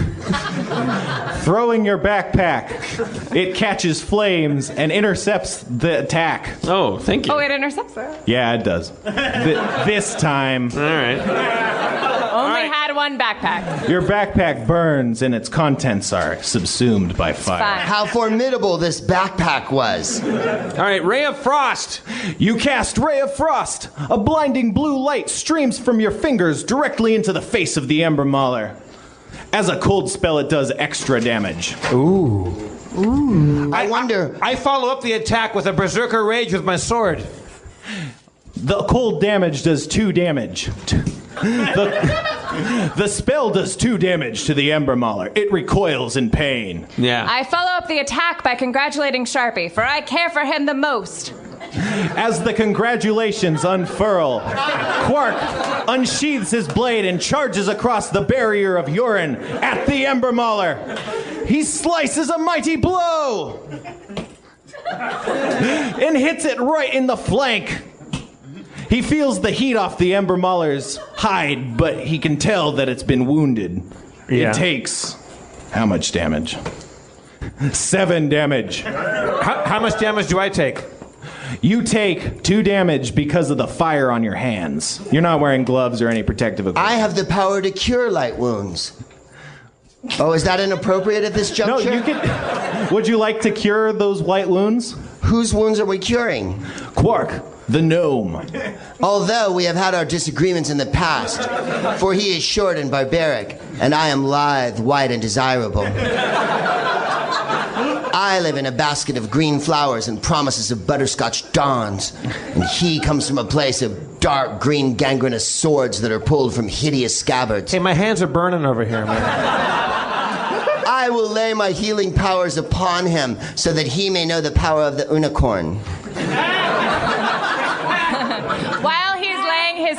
throwing your backpack, it catches flames and intercepts the attack. Oh, thank you. Oh, it intercepts it. Yeah, it does. This time, All right. Only had one backpack. your backpack burns and its contents are subsumed by fire. Fine. How formidable this backpack was. All right, Ray of Frost. You cast Ray of Frost. A blinding blue light streams from your fingers directly into the face of the Ember Mauler. As a cold spell, it does extra damage. I wonder. I follow up the attack with a Berserker Rage with my sword. The cold damage does 2 damage. The spell does 2 damage to the Ember Mauler. It recoils in pain. Yeah. I follow up the attack by congratulating Sharpie, for I care for him the most. As the congratulations unfurl, Quark unsheathes his blade and charges across the barrier of urine at the Ember Mauler. He slices a mighty blow and hits it right in the flank. He feels the heat off the Ember Mauler's hide, but he can tell that it's been wounded. Yeah. It takes how much damage? 7 damage. How much damage do I take? You take 2 damage because of the fire on your hands. You're not wearing gloves or any protective equipment. I have the power to cure light wounds. Oh, is that inappropriate at this No, juncture? you can. Would you like to cure those light wounds? Whose wounds are we curing? Quark, the gnome. Although we have had our disagreements in the past, for he is short and barbaric, and I am lithe, white, and desirable. I live in a basket of green flowers and promises of butterscotch dawns, and he comes from a place of dark green gangrenous swords that are pulled from hideous scabbards. Hey, my hands are burning over here, man. I will lay my healing powers upon him so that he may know the power of the unicorn. While he's laying his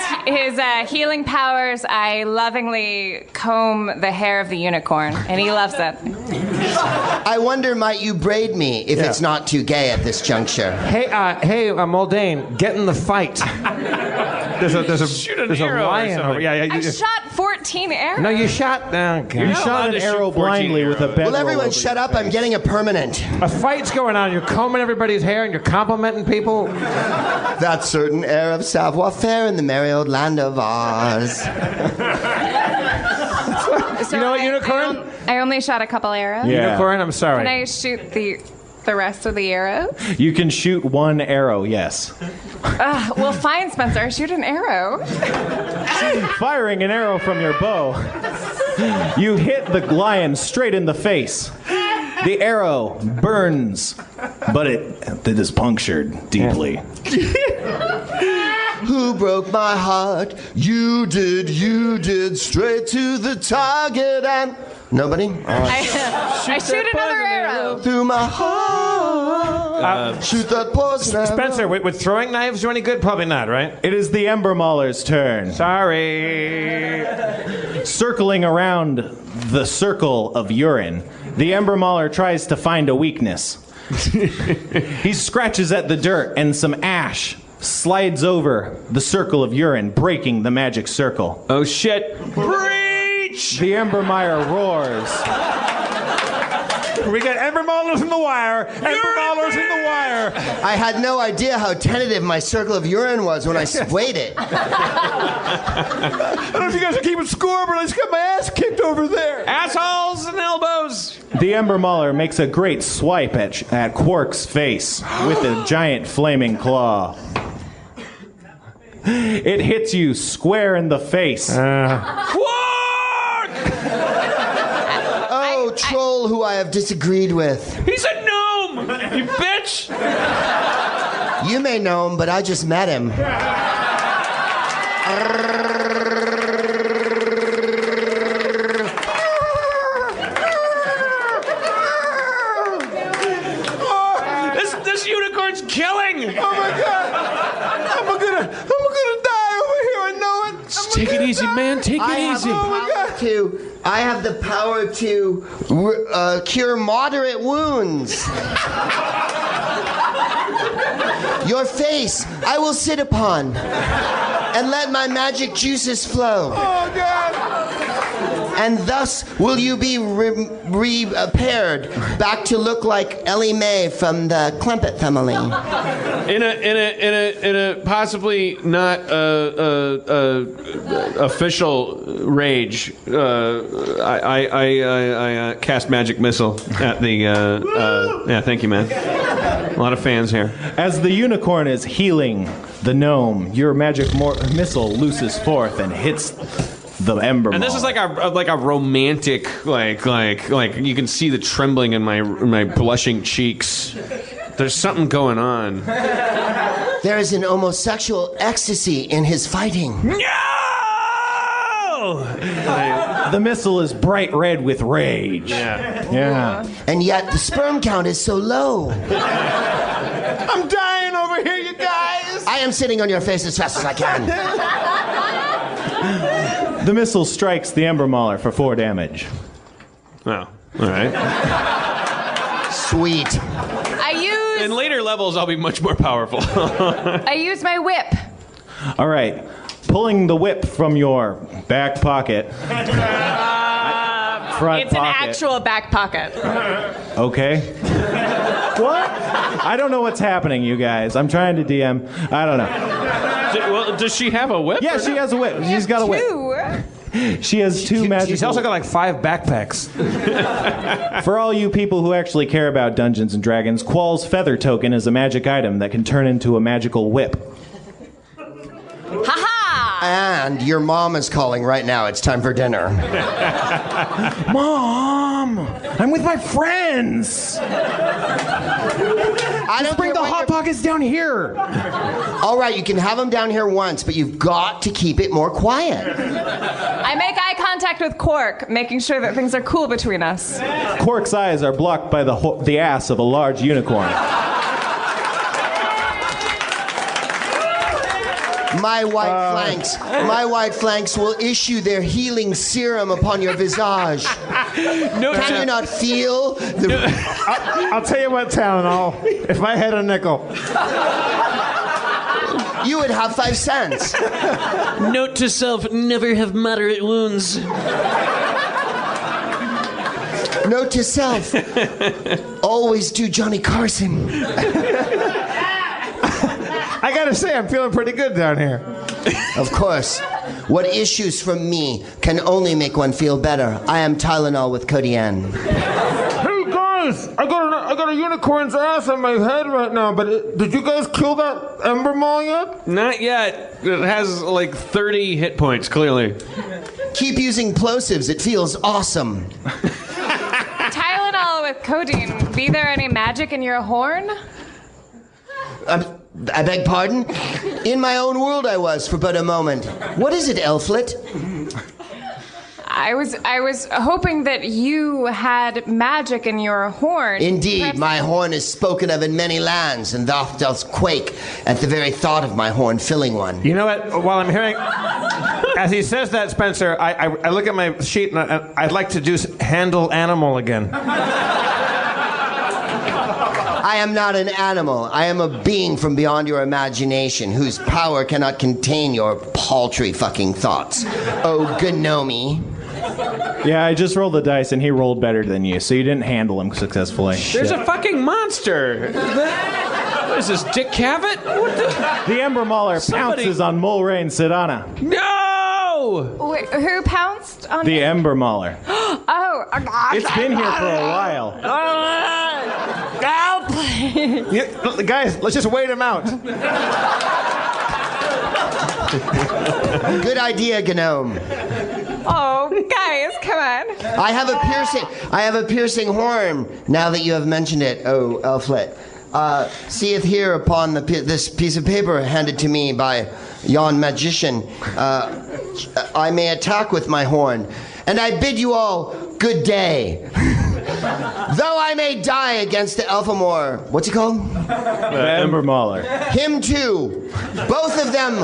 healing powers, I lovingly comb the hair of the unicorn, and he loves it. I wonder, might you braid me if it's not too gay at this juncture? Hey, Muldain, get in the fight. There's a arrow or lion something. over. Yeah. I shot 14 arrows. No, you shot. Okay. You shot an arrow blindly with a bedroll. Will everyone over shut your up? I'm face. getting a permanent. A fight's going on. You're combing everybody's hair and you're complimenting people. That certain air of savoir-faire in the merry old land of Oz. So You know what, unicorn? I only shot a couple arrows. Yeah. Unicorn, I'm sorry. Can I shoot the rest of the arrows? You can shoot 1 arrow, yes. Well, fine, Spencer. Shoot an arrow. Firing an arrow from your bow, you hit the lion straight in the face. The arrow burns, but it is punctured deeply. Who broke my heart? You did. Straight to the target and... Nobody? I shoot another arrow. Through my heart. Shoot that poison arrow. Spencer, with throwing knives do any good? Probably not, right? It is the Ember Mauler's turn. Sorry. Circling around the circle of urine, the Ember Mauler tries to find a weakness. He scratches at the dirt, and some ash slides over the circle of urine, breaking the magic circle. Oh, shit. Breach! The Ember Mauler roars. We got Ember Maulers in the wire. Ember Maulers in the wire. I had no idea how tentative my circle of urine was when I swayed it. I don't know if you guys are keeping score, but I just got my ass kicked over there. Assholes and elbows! The Ember Mauler makes a great swipe at Quark's face with a giant flaming claw. It hits you square in the face. Quark! Oh, troll who I have disagreed with. He's a gnome! You bitch! You may know him, but I just met him. gonna die over here. I know it. Just take it easy, man. Take it easy. I have the power to cure moderate wounds. Your face I will sit upon and let my magic juices flow. Oh, God. And thus will you be repaired back to look like Ellie Mae from the Klempet family. In a possibly not official rage, I cast magic missile at the. Yeah, thank you, man. A lot of fans here. As the unicorn is healing the gnome, your magic missile looses forth and hits the ember. And this is like a romantic, like you can see the trembling in my blushing cheeks. There's something going on. There is an homosexual ecstasy in his fighting. No! The missile is bright red with rage. Yeah. And yet the sperm count is so low. I'm dying over here, you guys. I am sitting on your face as fast as I can. The missile strikes the ember mauler for 4 damage. Oh, all right. Sweet. In later levels, I'll be much more powerful. I use my whip. All right. Pulling the whip from your back pocket. Front It's an pocket. actual back pocket. Okay. What? I don't know what's happening, you guys. I'm trying to DM. I don't know. Well, does she have a whip? Yeah, she has a whip. She's got a whip. She has 2 magical... She's also got like 5 backpacks. For all you people who actually care about Dungeons & Dragons, Qual's Feather Token is a magic item that can turn into a magical whip. Ha-ha! And your mom is calling right now. It's time for dinner. Mom! I'm with my friends! I don't Bring the Hot Pockets down here! All right, you can have them down here once, but you've got to keep it more quiet. I make eye contact with Quark, making sure that things are cool between us. Quark's eyes are blocked by the ass of a large unicorn. My white flanks will issue their healing serum upon your visage. Can you not feel the... I'll tell you what, Tylenol. If I had a nickel. You would have 5 cents. Note to self, never have moderate wounds. Note to self, always do Johnny Carson. I gotta say, I'm feeling pretty good down here. Of course. What issues from me can only make one feel better. I am Tylenol with Codeine. Hey guys, I got a unicorn's ass on my head right now, but did you guys kill that ember maw yet? Not yet. It has like 30 hit points, clearly. Keep using plosives. It feels awesome. Tylenol with codeine. Be there any magic in your horn? I beg pardon? In my own world I was for but a moment. What is it, Elflet? I was hoping that you had magic in your horn. Indeed, Perhaps... my horn is spoken of in many lands, and thou dost quake at the very thought of my horn filling one. You know what? While I'm hearing... As he says that, Spencer, I look at my sheet and I'd like to do handle animal again. I am not an animal. I am a being from beyond your imagination, whose power cannot contain your paltry fucking thoughts. Oh, Gnome. Yeah, I just rolled the dice and he rolled better than you, so you didn't handle him successfully. There's a fucking monster. What is this, Dick Cavett? What the Ember Mauler pounces on Mulrain Sedana. No! Wait, who pounced on The me? Ember Mauler. Oh, It's been here for a while. Help! Guys, let's just wait him out. Good idea, Gnome. Oh, guys, come on. I have a piercing horn, now that you have mentioned it, oh, Elflet. Seeth here upon this piece of paper handed to me by yon magician, I may attack with my horn, and I bid you all good day. Though I may die against the Elfamore, what's he called? Ember Mauler. Him too. Both of them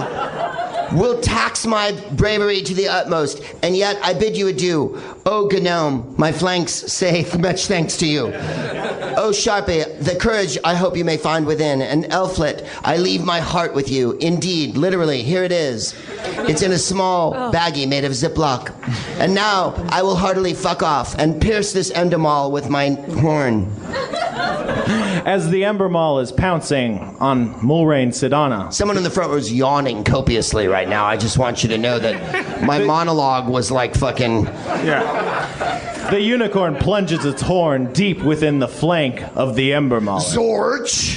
will tax my bravery to the utmost, and yet I bid you adieu. O Gnome, my flanks say much thanks to you. O Sharpie, the courage I hope you may find within, and Elflet, I leave my heart with you. Indeed, literally, here it is. It's in a small baggie made of Ziploc. And now I will heartily fuck off and pierce this Endemol with my horn. As the Ember Maul is pouncing on Mulrain Sedana. Someone in the front row is yawning copiously right now. I just want you to know that my monologue was like fucking... Yeah. The unicorn plunges its horn deep within the flank of the Ember Mauler. Zorch!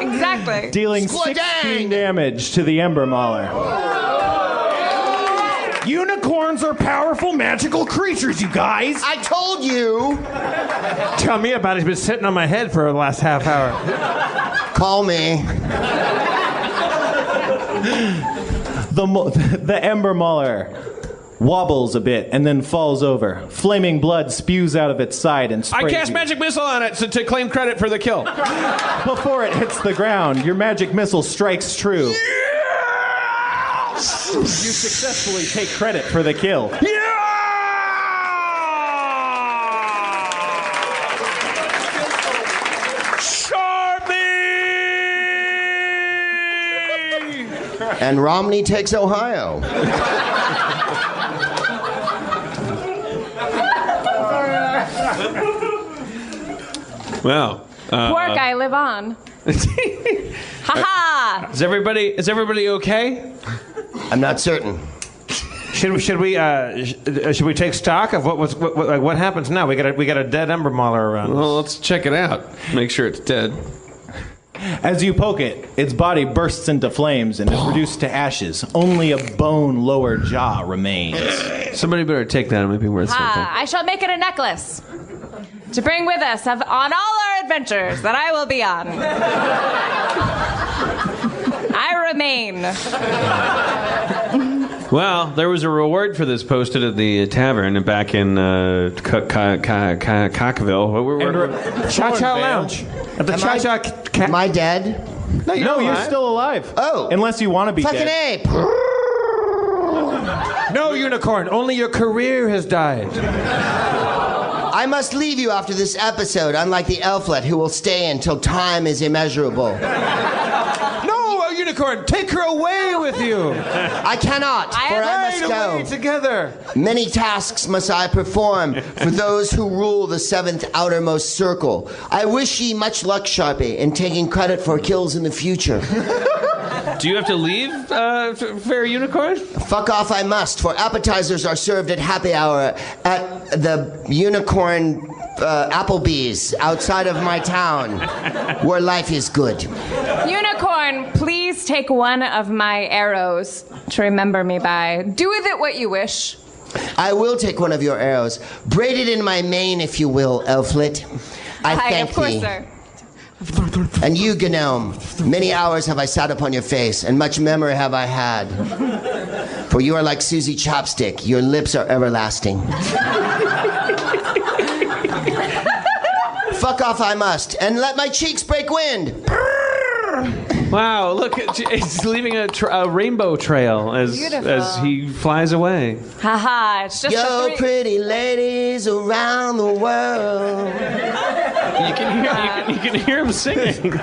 Exactly. Dealing Squadang! 16 damage to the Ember Mauler. Unicorns are powerful magical creatures, you guys! I told you! Tell me about it. He's been sitting on my head for the last half hour. Call me. The Ember Mauler wobbles a bit and then falls over. Flaming blood spews out of its side and sprays I cast you. magic missile on it to claim credit for the kill. Before it hits the ground, your magic missile strikes true. You successfully take credit for the kill. And Romney takes Ohio. Well, Poor guy, live on. Ha ha! is everybody okay? I'm not certain. Should we take stock of what happens now? We got a dead Ember Mauler around. Well, let's check it out. Make sure it's dead. As you poke it, its body bursts into flames and is reduced to ashes. Only a bone lower jaw remains. Somebody better take that. It might be worth something. I shall make it a necklace to bring with us on all our adventures that I will be on. I remain. Well, there was a reward for this posted at the tavern back in Cockville. Cha-Cha Lounge. At the Cha-Cha... Am I dead? No, you're still alive. Oh. Unless you want to be Fucking dead. ape. No, Unicorn. Only your career has died. I must leave you after this episode, unlike the Elflet, who will stay until time is immeasurable. No, Unicorn. Take her away with you. I cannot, for I must Away go. together. Many tasks must I perform for those who rule the seventh outermost circle. I wish ye much luck, Sharpie, in taking credit for kills in the future. Do you have to leave, fair unicorn? Fuck off I must, for appetizers are served at happy hour at the Unicorn Applebee's outside of my town, where life is good. Unicorn, please take one of my arrows to remember me by. Do with it what you wish. I will take one of your arrows. Braid it in my mane, if you will, Elflet. I thank of course, thee. sir. And you, Gnome, many hours have I sat upon your face, and much memory have I had. For you are like Susie Chopstick, your lips are everlasting. Fuck off I must, and let my cheeks break wind. Wow, look, it's leaving a rainbow trail as he flies away. Haha, it's just Yo, pretty ladies around the world. You can hear him singing.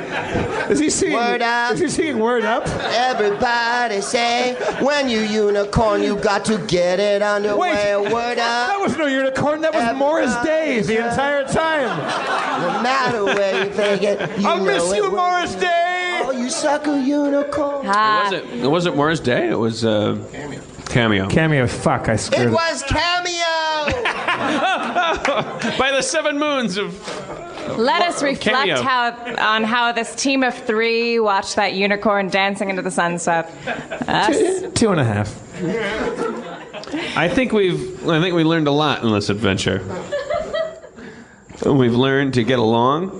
Is he singing? Word up. Is he singing Word Up? Everybody say, when you unicorn, you got to get it underway. Word That up. was no unicorn. That was Morris Day the entire time. No matter where you think it, you I'll know miss it you, will- Morris Day. Oh, you sucker unicorn. It wasn't Morris Day. It was Cameo. Cameo, fuck, I screwed It it. was Cameo. By the 7 moons of... Let us reflect Cameo. on how this team of 3 watched that unicorn dancing into the sunset. Us. 2.5. I think we learned a lot in this adventure. We've learned to get along.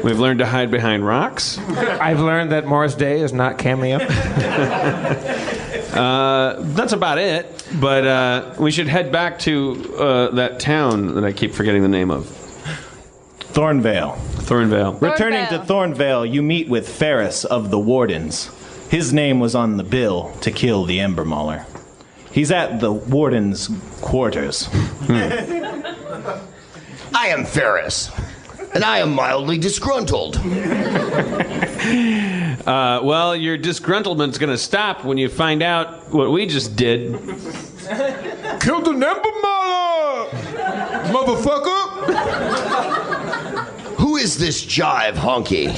We've learned to hide behind rocks. I've learned that Morris Day is not Cameo. That's about it. But we should head back to that town that I keep forgetting the name of. Thornvale. Returning to Thornvale, you meet with Ferris of the Wardens. His name was on the bill to kill the Ember Mauler. He's at the Warden's quarters. I am Ferris, and I am mildly disgruntled. Well, your disgruntlement's going to stop when you find out what we just did. Killed an Ember Mauler! Motherfucker! Who is this jive honky?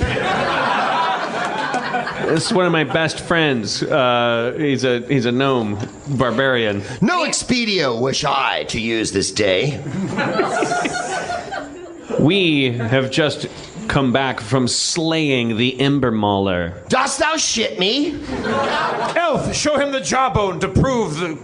This is one of my best friends. He's a gnome barbarian. No Expedia wish I to use this day. We have just come back from slaying the Ember Mauler. Dost thou shit me? Elf, show him the jawbone to prove the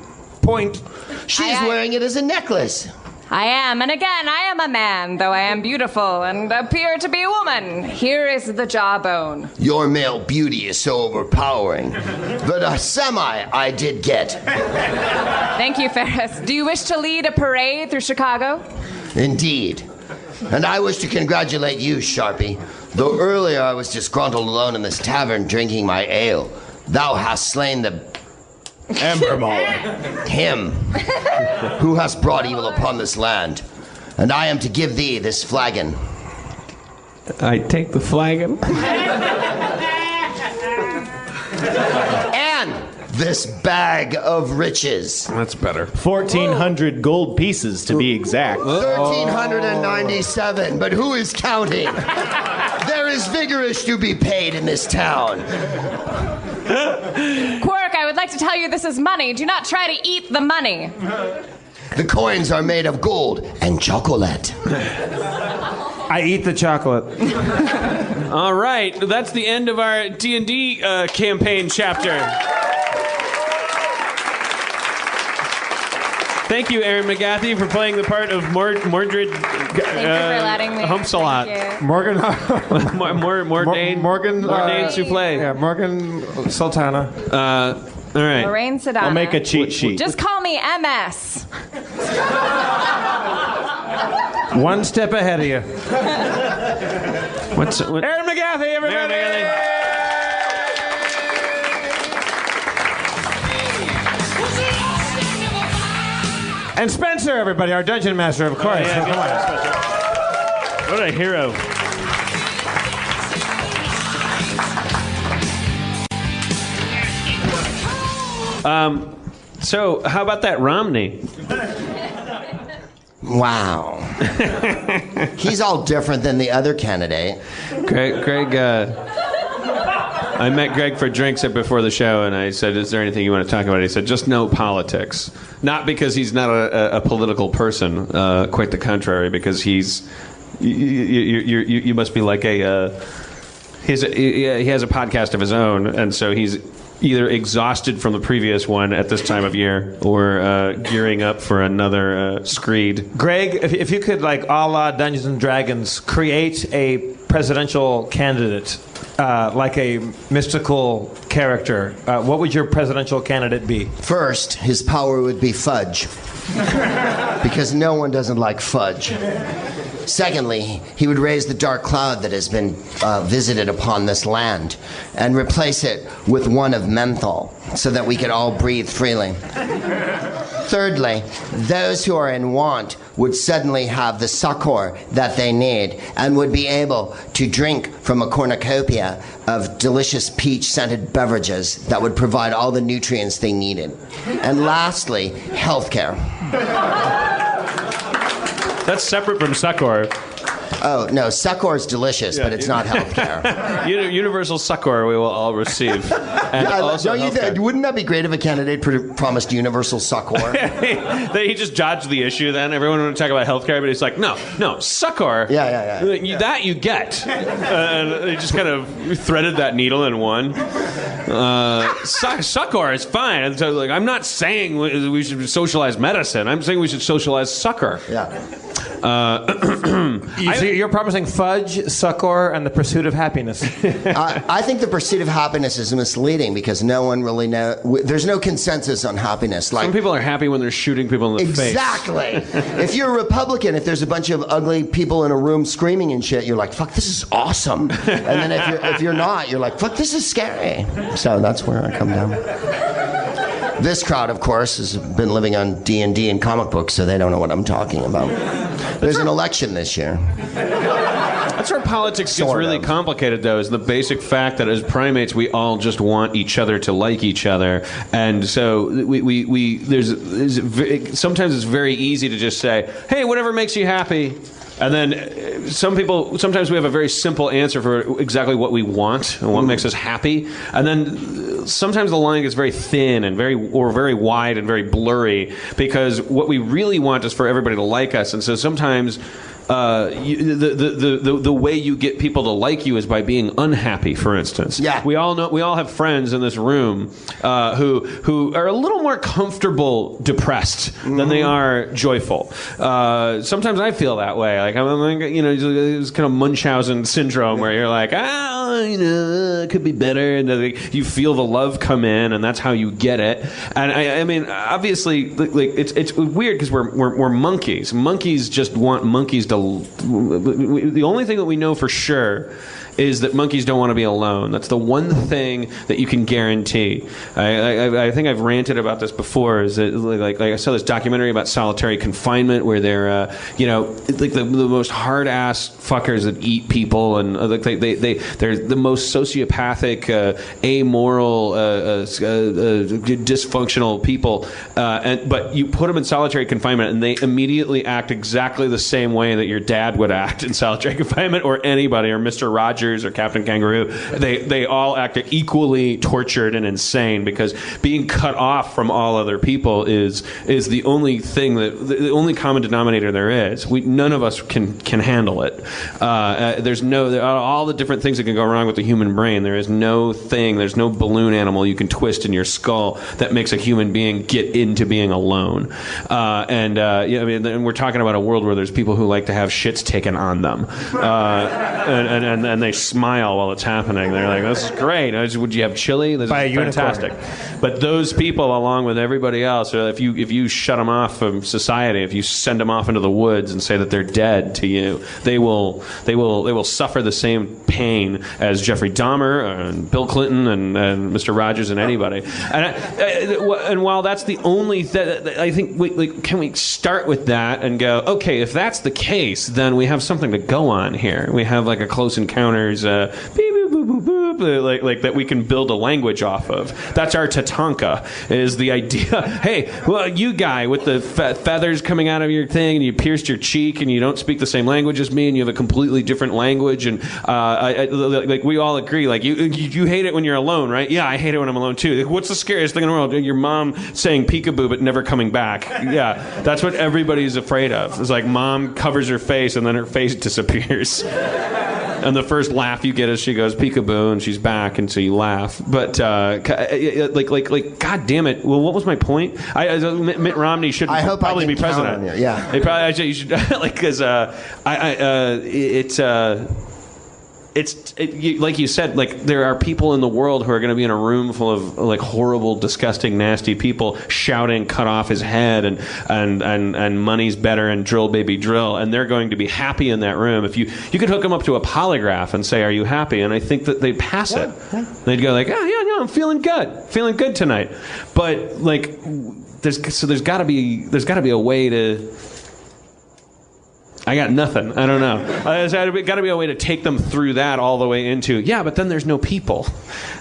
point. She's wearing it as a necklace. I am, and again, I am a man, though I am beautiful and appear to be a woman. Here is the jawbone. Your male beauty is so overpowering. But a semi I did get. Thank you, Ferris. Do you wish to lead a parade through Chicago? Indeed. And I wish to congratulate you, Sharpie. Though earlier I was disgruntled alone in this tavern drinking my ale, thou hast slain the Ember Mauler. Him who hast brought evil upon this land. And I am to give thee this flagon. I take the flagon. And this bag of riches. That's better. 1,400 gold pieces, to be exact. 1,397, but who is counting? There is vigorous to be paid in this town. Quark, I would like to tell you this is money. Do not try to eat the money. The coins are made of gold and chocolate. I eat the chocolate. All right, that's the end of our D&D campaign chapter. Thank you, Aaron McGathy, for playing the part of Mordred Thank you for letting me. Humpsalot. Thank you. Morgan. Morgan Souffle. Yeah, Morgan Sultana. All right. Lorraine Sedana. I'll make a cheat sheet. Just call me MS. One step ahead of you. What? Aaron McGathy, everybody! Aaron McGathy. And Spencer, everybody, our dungeon master, of course. Yeah, Come on. What a hero. So, how about that Romney? Wow. He's all different than the other candidate. Greg, I met Greg for drinks before the show, and I said, "Is there anything you want to talk about?" He said, "Just no politics." Not because he's not a political person, quite the contrary. Because he's you must be like he has a podcast of his own, and so he's either exhausted from the previous one at this time of year, or gearing up for another screed. Greg, if you could, like a la Dungeons and Dragons, create a presidential candidate, like a mystical character, what would your presidential candidate be? First, his power would be fudge. Because no one doesn't like fudge. Secondly, he would raise the dark cloud that has been visited upon this land and replace it with one of menthol so that we could all breathe freely. Thirdly, those who are in want would suddenly have the succor that they need and would be able to drink from a cornucopia of delicious peach-scented beverages that would provide all the nutrients they needed. And lastly, healthcare. That's separate from succor. Oh, no, succor is delicious, but it's not healthcare. Universal succor we will all receive. And also don't you think, wouldn't that be great if a candidate promised universal succor? He just dodged the issue then. Everyone would talk about healthcare, but he's like, no, succor. Yeah. That you get. And he just kind of threaded that needle and won. Succor is fine. And so, like, I'm not saying we should socialize medicine. I'm saying we should socialize succor. Yeah. You're promising fudge, succor, and the pursuit of happiness. I think the pursuit of happiness is misleading because no one really knows. There's no consensus on happiness. Like, some people are happy when they're shooting people in the face. Exactly. If you're a Republican, if there's a bunch of ugly people in a room screaming and shit, you're like, fuck, this is awesome. And then if you're not, you're like, fuck, this is scary. So that's where I come down. This crowd, of course, has been living on D&D and comic books, so they don't know what I'm talking about. There's an election this year. That's where politics gets really complicated, though, is the basic fact that as primates, we all just want each other to like each other. And so sometimes it's very easy to just say, hey, whatever makes you happy. And then sometimes we have a very simple answer for exactly what we want and what makes us happy. And then sometimes the line gets very thin and very wide and very blurry because what we really want is for everybody to like us. And so sometimes the way you get people to like you is by being unhappy, for instance. Yeah. We all have friends in this room who are a little more comfortable depressed than they are joyful. Sometimes I feel that way. Like I'm it's kind of Munchausen syndrome where you're like, it could be better, and you feel the love come in, and that's how you get it. And I mean, obviously, like it's weird because we're monkeys. Monkeys just want monkeys to. The only thing that we know for sure is that monkeys don't want to be alone. That's the one thing that you can guarantee. I think I've ranted about this before. Is that like I saw this documentary about solitary confinement where they're like the most hard ass fuckers that eat people, and they're the most sociopathic, amoral, dysfunctional people. But you put them in solitary confinement, and they immediately act exactly the same way that your dad would act in solitary confinement, or anybody, or Mr. Rogers or Captain Kangaroo. They all act equally tortured and insane because being cut off from all other people is the only thing the only common denominator there is. None of us can handle it. There's all the different things that can go wrong with the human brain. There's no balloon animal you can twist in your skull that makes a human being get into being alone. And we're talking about a world where there's people who like to have shits taken on them, and they smile while it's happening. They're like, "This is great. Would you have chili? This is fantastic." But those people, along with everybody else, if you shut them off from society, if you send them off into the woods and say that they're dead to you, they will suffer the same pain as Jeffrey Dahmer and Bill Clinton and Mr. Rogers and anybody. And while that's the only I think, can we start with that and go, okay, if that's the case, then we have something to go on here. We have like a Close Encounters, beep, boop, boop, boop, boop, like that we can build a language off of. That's our Tatanka, is the idea. Hey, well, you guy with the feathers coming out of your thing, and you pierced your cheek, and you don't speak the same language as me, and you have a completely different language, and like we all agree, like you hate it when you're alone, right? Yeah, I hate it when I'm alone too. Like, what's the scariest thing in the world? Your mom saying peekaboo but never coming back. Yeah, that's what everybody's afraid of. It's like mom covers her face and then her face disappears. And the first laugh you get is she goes peekaboo and she's back, and so you laugh. But like, God damn it! Well, what was my point? Mitt Romney should probably be president. Yeah, you should because it's like you said, like there are people in the world who are going to be in a room full of like horrible, disgusting, nasty people shouting, "Cut off his head," and money's better, and drill baby drill, and they're going to be happy in that room. If you could hook them up to a polygraph and say, "Are you happy?" and I think that they'd pass it. They'd go like, "Oh yeah, I'm feeling good tonight." But like, there's got to be a way to. I got nothing. I don't know. There's got to be a way to take them through that all the way into, yeah, but then there's no people.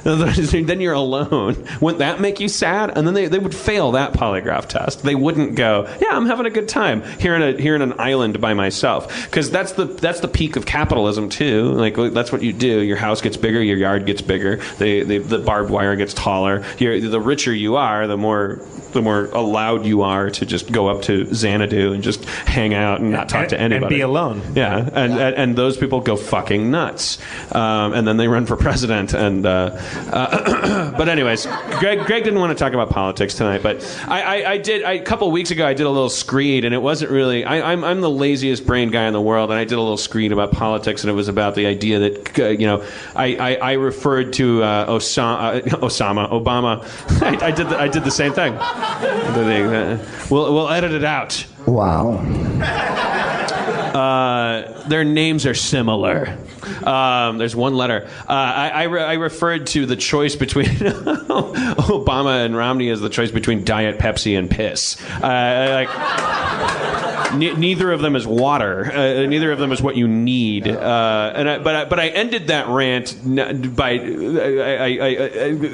Then you're alone. Wouldn't that make you sad? And then they would fail that polygraph test. They wouldn't go, yeah, I'm having a good time here in an island by myself. Because that's the peak of capitalism too. Like that's what you do. Your house gets bigger, your yard gets bigger, the barbed wire gets taller. The richer you are, the more allowed you are to just go up to Xanadu and just hang out and not talk to anybody. anybody. And be alone. Yeah, and those people go fucking nuts, and then they run for president. And but anyways, Greg didn't want to talk about politics tonight, but I did. A couple weeks ago, I did a little screed, and it wasn't really. I'm the laziest brain guy in the world, and I did a little screed about politics, and it was about the idea that I referred to Obama. I did the same thing. We'll edit it out. Wow. Their names are similar. There's one letter. I referred to the choice between Obama and Romney as the choice between Diet Pepsi and piss. Neither of them is water. Neither of them is what you need. But I ended that rant by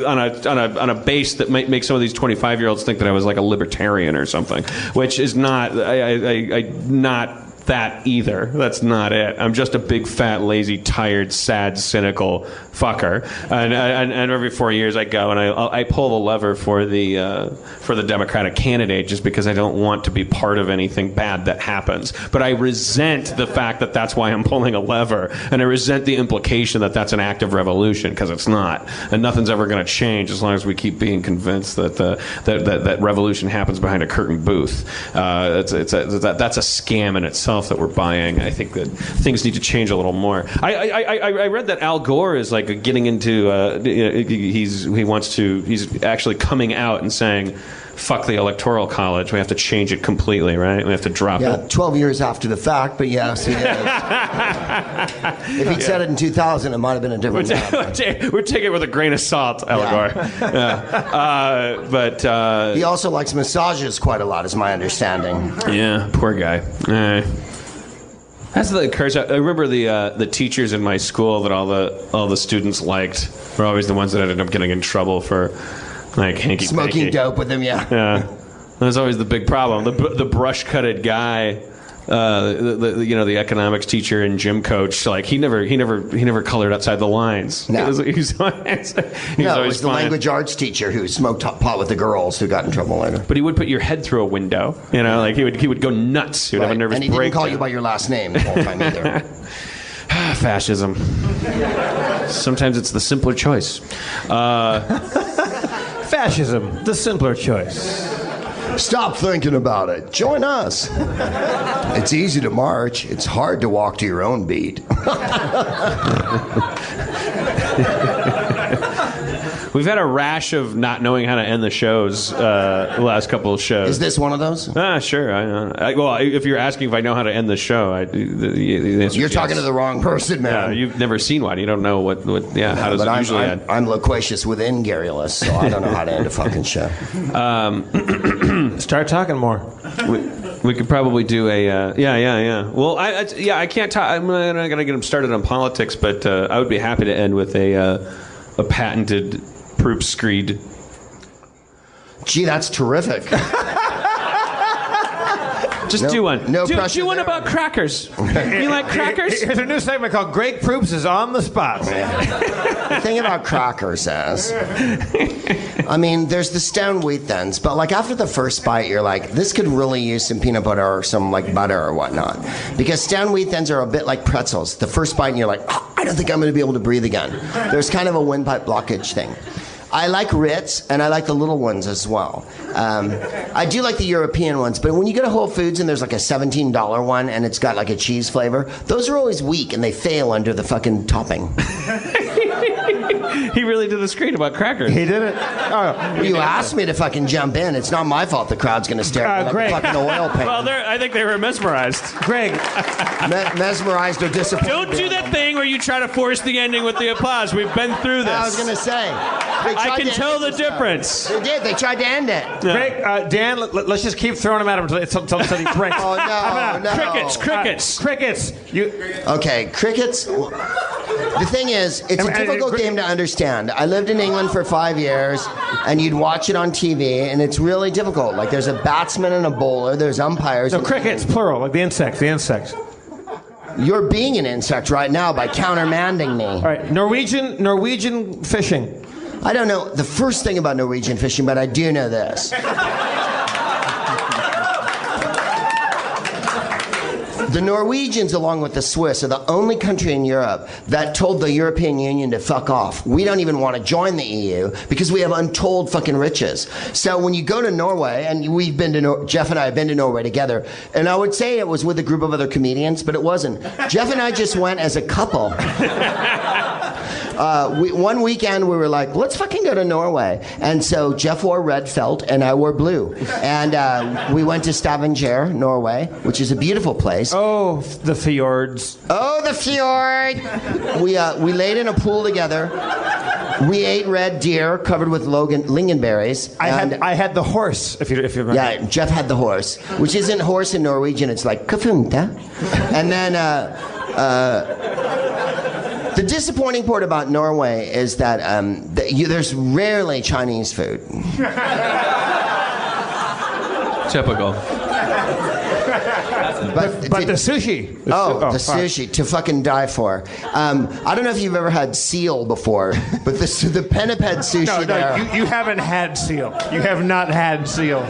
on a base that might make some of these 25-year-olds think that I was like a libertarian or something, which is not. Not that either. That's not it. I'm just a big, fat, lazy, tired, sad, cynical fucker. And every 4 years I go and I pull the lever for the Democratic candidate just because I don't want to be part of anything bad that happens. But I resent the fact that that's why I'm pulling a lever, and I resent the implication that that's an act of revolution, because it's not. And nothing's ever going to change as long as we keep being convinced that that revolution happens behind a curtain booth. That's a scam in itself that we're buying. I think that things need to change a little more. I read that Al Gore is like getting into he's actually coming out and saying, fuck the Electoral College. We have to change it completely, right? We have to drop it. 12 years after the fact, but yes, he is. If he'd said it in 2000, it might have been a different matter. We'd take it with a grain of salt, Al Gore. But he also likes massages quite a lot, is my understanding. Yeah, poor guy. That's the curse. I remember the teachers in my school that all the students liked were always the ones that ended up getting in trouble for like hanky smoking dope with them. Yeah. That was always the big problem. The brush-cutted guy, the economics teacher and gym coach, like he never colored outside the lines. No, he was always it was the language arts teacher who smoked pot with the girls who got in trouble later. But he would put your head through a window. Like he would go nuts. He would have a nervous breakdown. And he didn't call you by your last name the whole time either. Fascism. Sometimes it's the simpler choice. Fascism, the simpler choice. Stop thinking about it. Join us. It's easy to march. It's hard to walk to your own beat. We've had a rash of not knowing how to end the shows the last couple of shows. Is this one of those? Sure. Well, if you're asking if I know how to end the show, the answer you're is talking yes. to the wrong person, man. Yeah, you've never seen one. You don't know how does it usually end? I'm loquacious within garrulous, so I don't know how to end a fucking show. Start talking more. We could probably do a Well, I can't talk. I'm not gonna get him started on politics, but I would be happy to end with a patented Proops screed. Gee, that's terrific. Just do one. No do pressure one there. about crackers. You like crackers? Here's a new segment called Greg Proops is on the spot. The thing about crackers is, I mean, there's the stone wheat thins, but like after the first bite, you're like, this could really use some peanut butter or some like butter or whatnot. Because stone wheat thins are a bit like pretzels. The first bite and you're like, I don't think I'm going to be able to breathe again. There's kind of a windpipe blockage thing. I like Ritz, and I like the little ones as well. I do like the European ones, but when you go to Whole Foods and there's like a $17 one and it's got like a cheese flavor, those are always weak and they fail under the fucking topping. He really did a screen about crackers. He did it. Oh, you asked me to fucking jump in. It's not my fault the crowd's going to stare at me like a fucking oil painting. Well, I think they were mesmerized. Greg. Mesmerized or disappointed. Don't do that thing where you try to force the ending with the applause. We've been through this. I was going to say. I can tell the difference. They did. They tried to end it. Greg, Dan, let's just keep throwing him at him until he breaks. Oh, no. Crickets. Okay, crickets. The thing is, it's a difficult game to understand. I lived in England for 5 years, and you'd watch it on TV, and it's really difficult. Like, there's a batsman and a bowler. There's umpires. No, crickets, plural, like the insects. You're being an insect right now by countermanding me. All right, Norwegian fishing. I don't know the first thing about Norwegian fishing, but I do know this. The Norwegians, along with the Swiss, are the only country in Europe that told the European Union to fuck off. We don't even want to join the EU because we have untold fucking riches. So when you go to Norway, and we've been to Jeff and I have been to Norway together, and I would say it was with a group of other comedians, but it wasn't. Jeff and I just went as a couple. One weekend we were like, let's fucking go to Norway. And so Jeff wore red felt and I wore blue. And we went to Stavanger, Norway, which is a beautiful place. Oh, the fjords. Oh, the fjord! We laid in a pool together. We ate red deer covered with lingonberries. I had the horse, if you remember. Yeah, Jeff had the horse, which isn't horse in Norwegian. It's like kafunta. And then the disappointing part about Norway is that there's rarely Chinese food. Typical. But the sushi. The sushi, to fucking die for. I don't know if you've ever had seal before, but the Peniped sushi there. You haven't had seal. You have not had seal.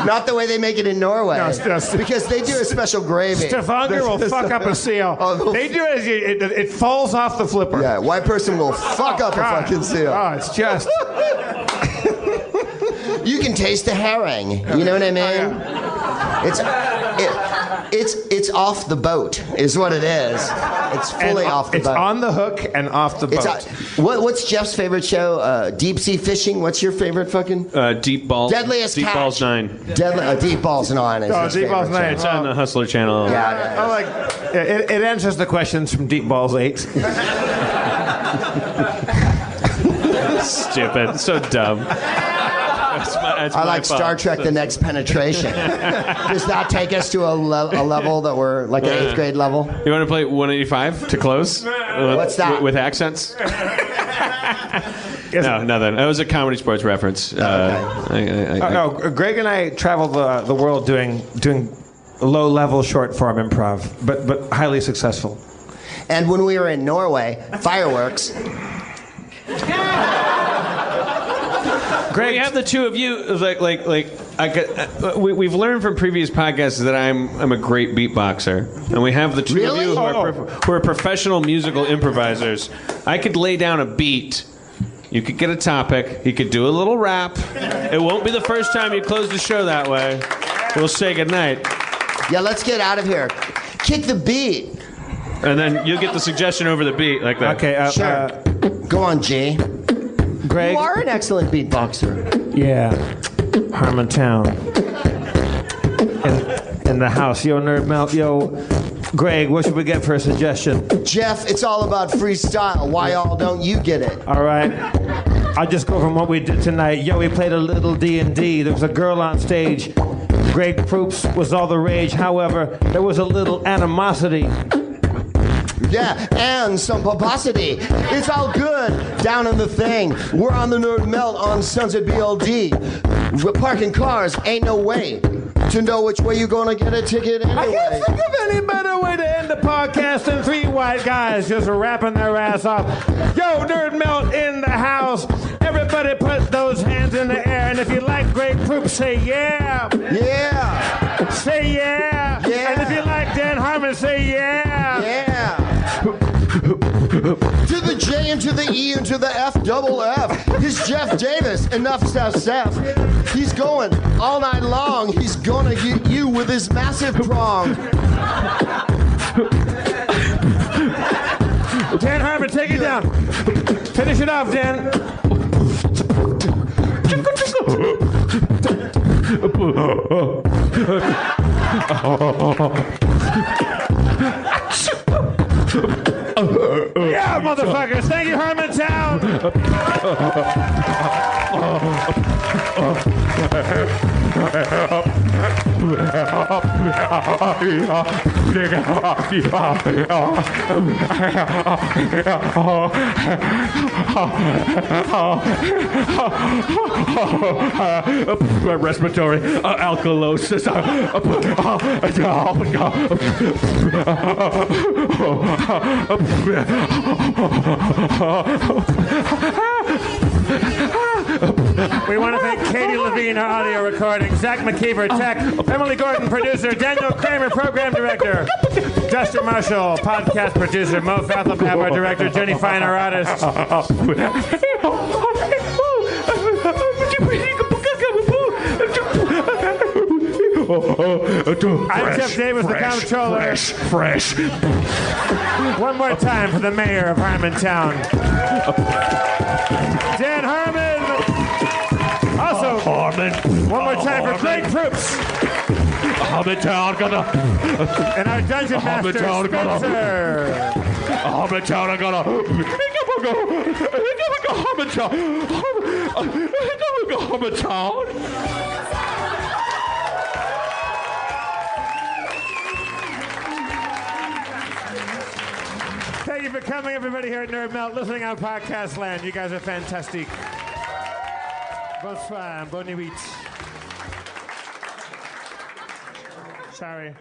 Not the way they make it in Norway. No, because they do a special gravy. Stavanger will fuck up a seal. They do it, it falls off the flipper. Yeah, white person will fuck up a fucking seal. Oh, it's just... You can taste the herring. You know what I mean? It's off the boat, is what it is. It's fully off the boat. It's on the hook and off the boat. What's Jeff's favorite show? Deep sea fishing. What's your favorite fucking? Deep Balls. Deadliest Deep Catch. Balls 9. Deep Balls 9 is his Deep Balls favorite 9. show. It's on the Hustler channel. Yeah, it answers the questions from Deep Balls 8. Stupid. So dumb. That's I my like fault. Star Trek: The Next Penetration. Does that take us to a level that we're like an 8th grade level? You want to play 185 to close? What's that? With accents? No, nothing. It was a comedy sports reference. Greg and I traveled the world doing low-level short-form improv, but highly successful. And when we were in Norway, fireworks. Greg, we have the two of you. We've learned from previous podcasts that I'm a great beatboxer, and we have the two of you who are professional musical improvisers. I could lay down a beat. You could get a topic. You could do a little rap. It won't be the first time you close the show that way. We'll say goodnight. Yeah, let's get out of here. Kick the beat. And then you get the suggestion over the beat like that. Okay. Sure. Go on, G. Greg. You are an excellent beatboxer. Yeah. Harmontown. In the house. Yo, Nerd Melt. Yo, Greg, what should we get for a suggestion? Jeff, it's all about freestyle. Why all don't you get it? All right. I'll just go from what we did tonight. Yo, we played a little D&D. There was a girl on stage. Greg Proops was all the rage. However, there was a little animosity. Yeah, and some publicity. It's all good down in the thing. We're on the Nerd Melt on Sunset BLD. We're parking cars, ain't no way to know which way you're gonna get a ticket anyway. I can't think of any better way to end the podcast than 3 white guys just rapping their ass off. Yo, Nerd Melt in the house. Everybody put those hands in the air. And if you like Greg Proops, say yeah. Yeah. Say yeah. Yeah. And if you like Dan Harmon, say yeah. Yeah. To the J and to the E and to the F double F. He's Jeff Davis. Enough Seth. He's going all night long. He's gonna get you with his massive prong. Dan Harmon, take it down. Finish it off, Dan. Yeah, motherfuckers. Thank you, Harmontown. Respiratory alkalosis. We want to thank Katie Levine, our audio recording, Zach McKeever, tech, Emily Gordon, producer, Daniel Kramer, program director, Dustin Marshall, podcast producer, Mo Fathelbab, our director, Jenny Fine, our artist. I'm Jeff Davis, the comptroller. Fresh. One more time for the mayor of Harmontown, Dan Harmon. Also, Harmon. one more time for Greg Proops. Harmontown gonna. And our dungeon master, Spencer. Harmontown, I gotta. Harmontown. Thank you for coming, everybody here at Nerd Melt, listening on Podcast Land. You guys are fantastic. Bonsoir, bonne nuit. Sorry.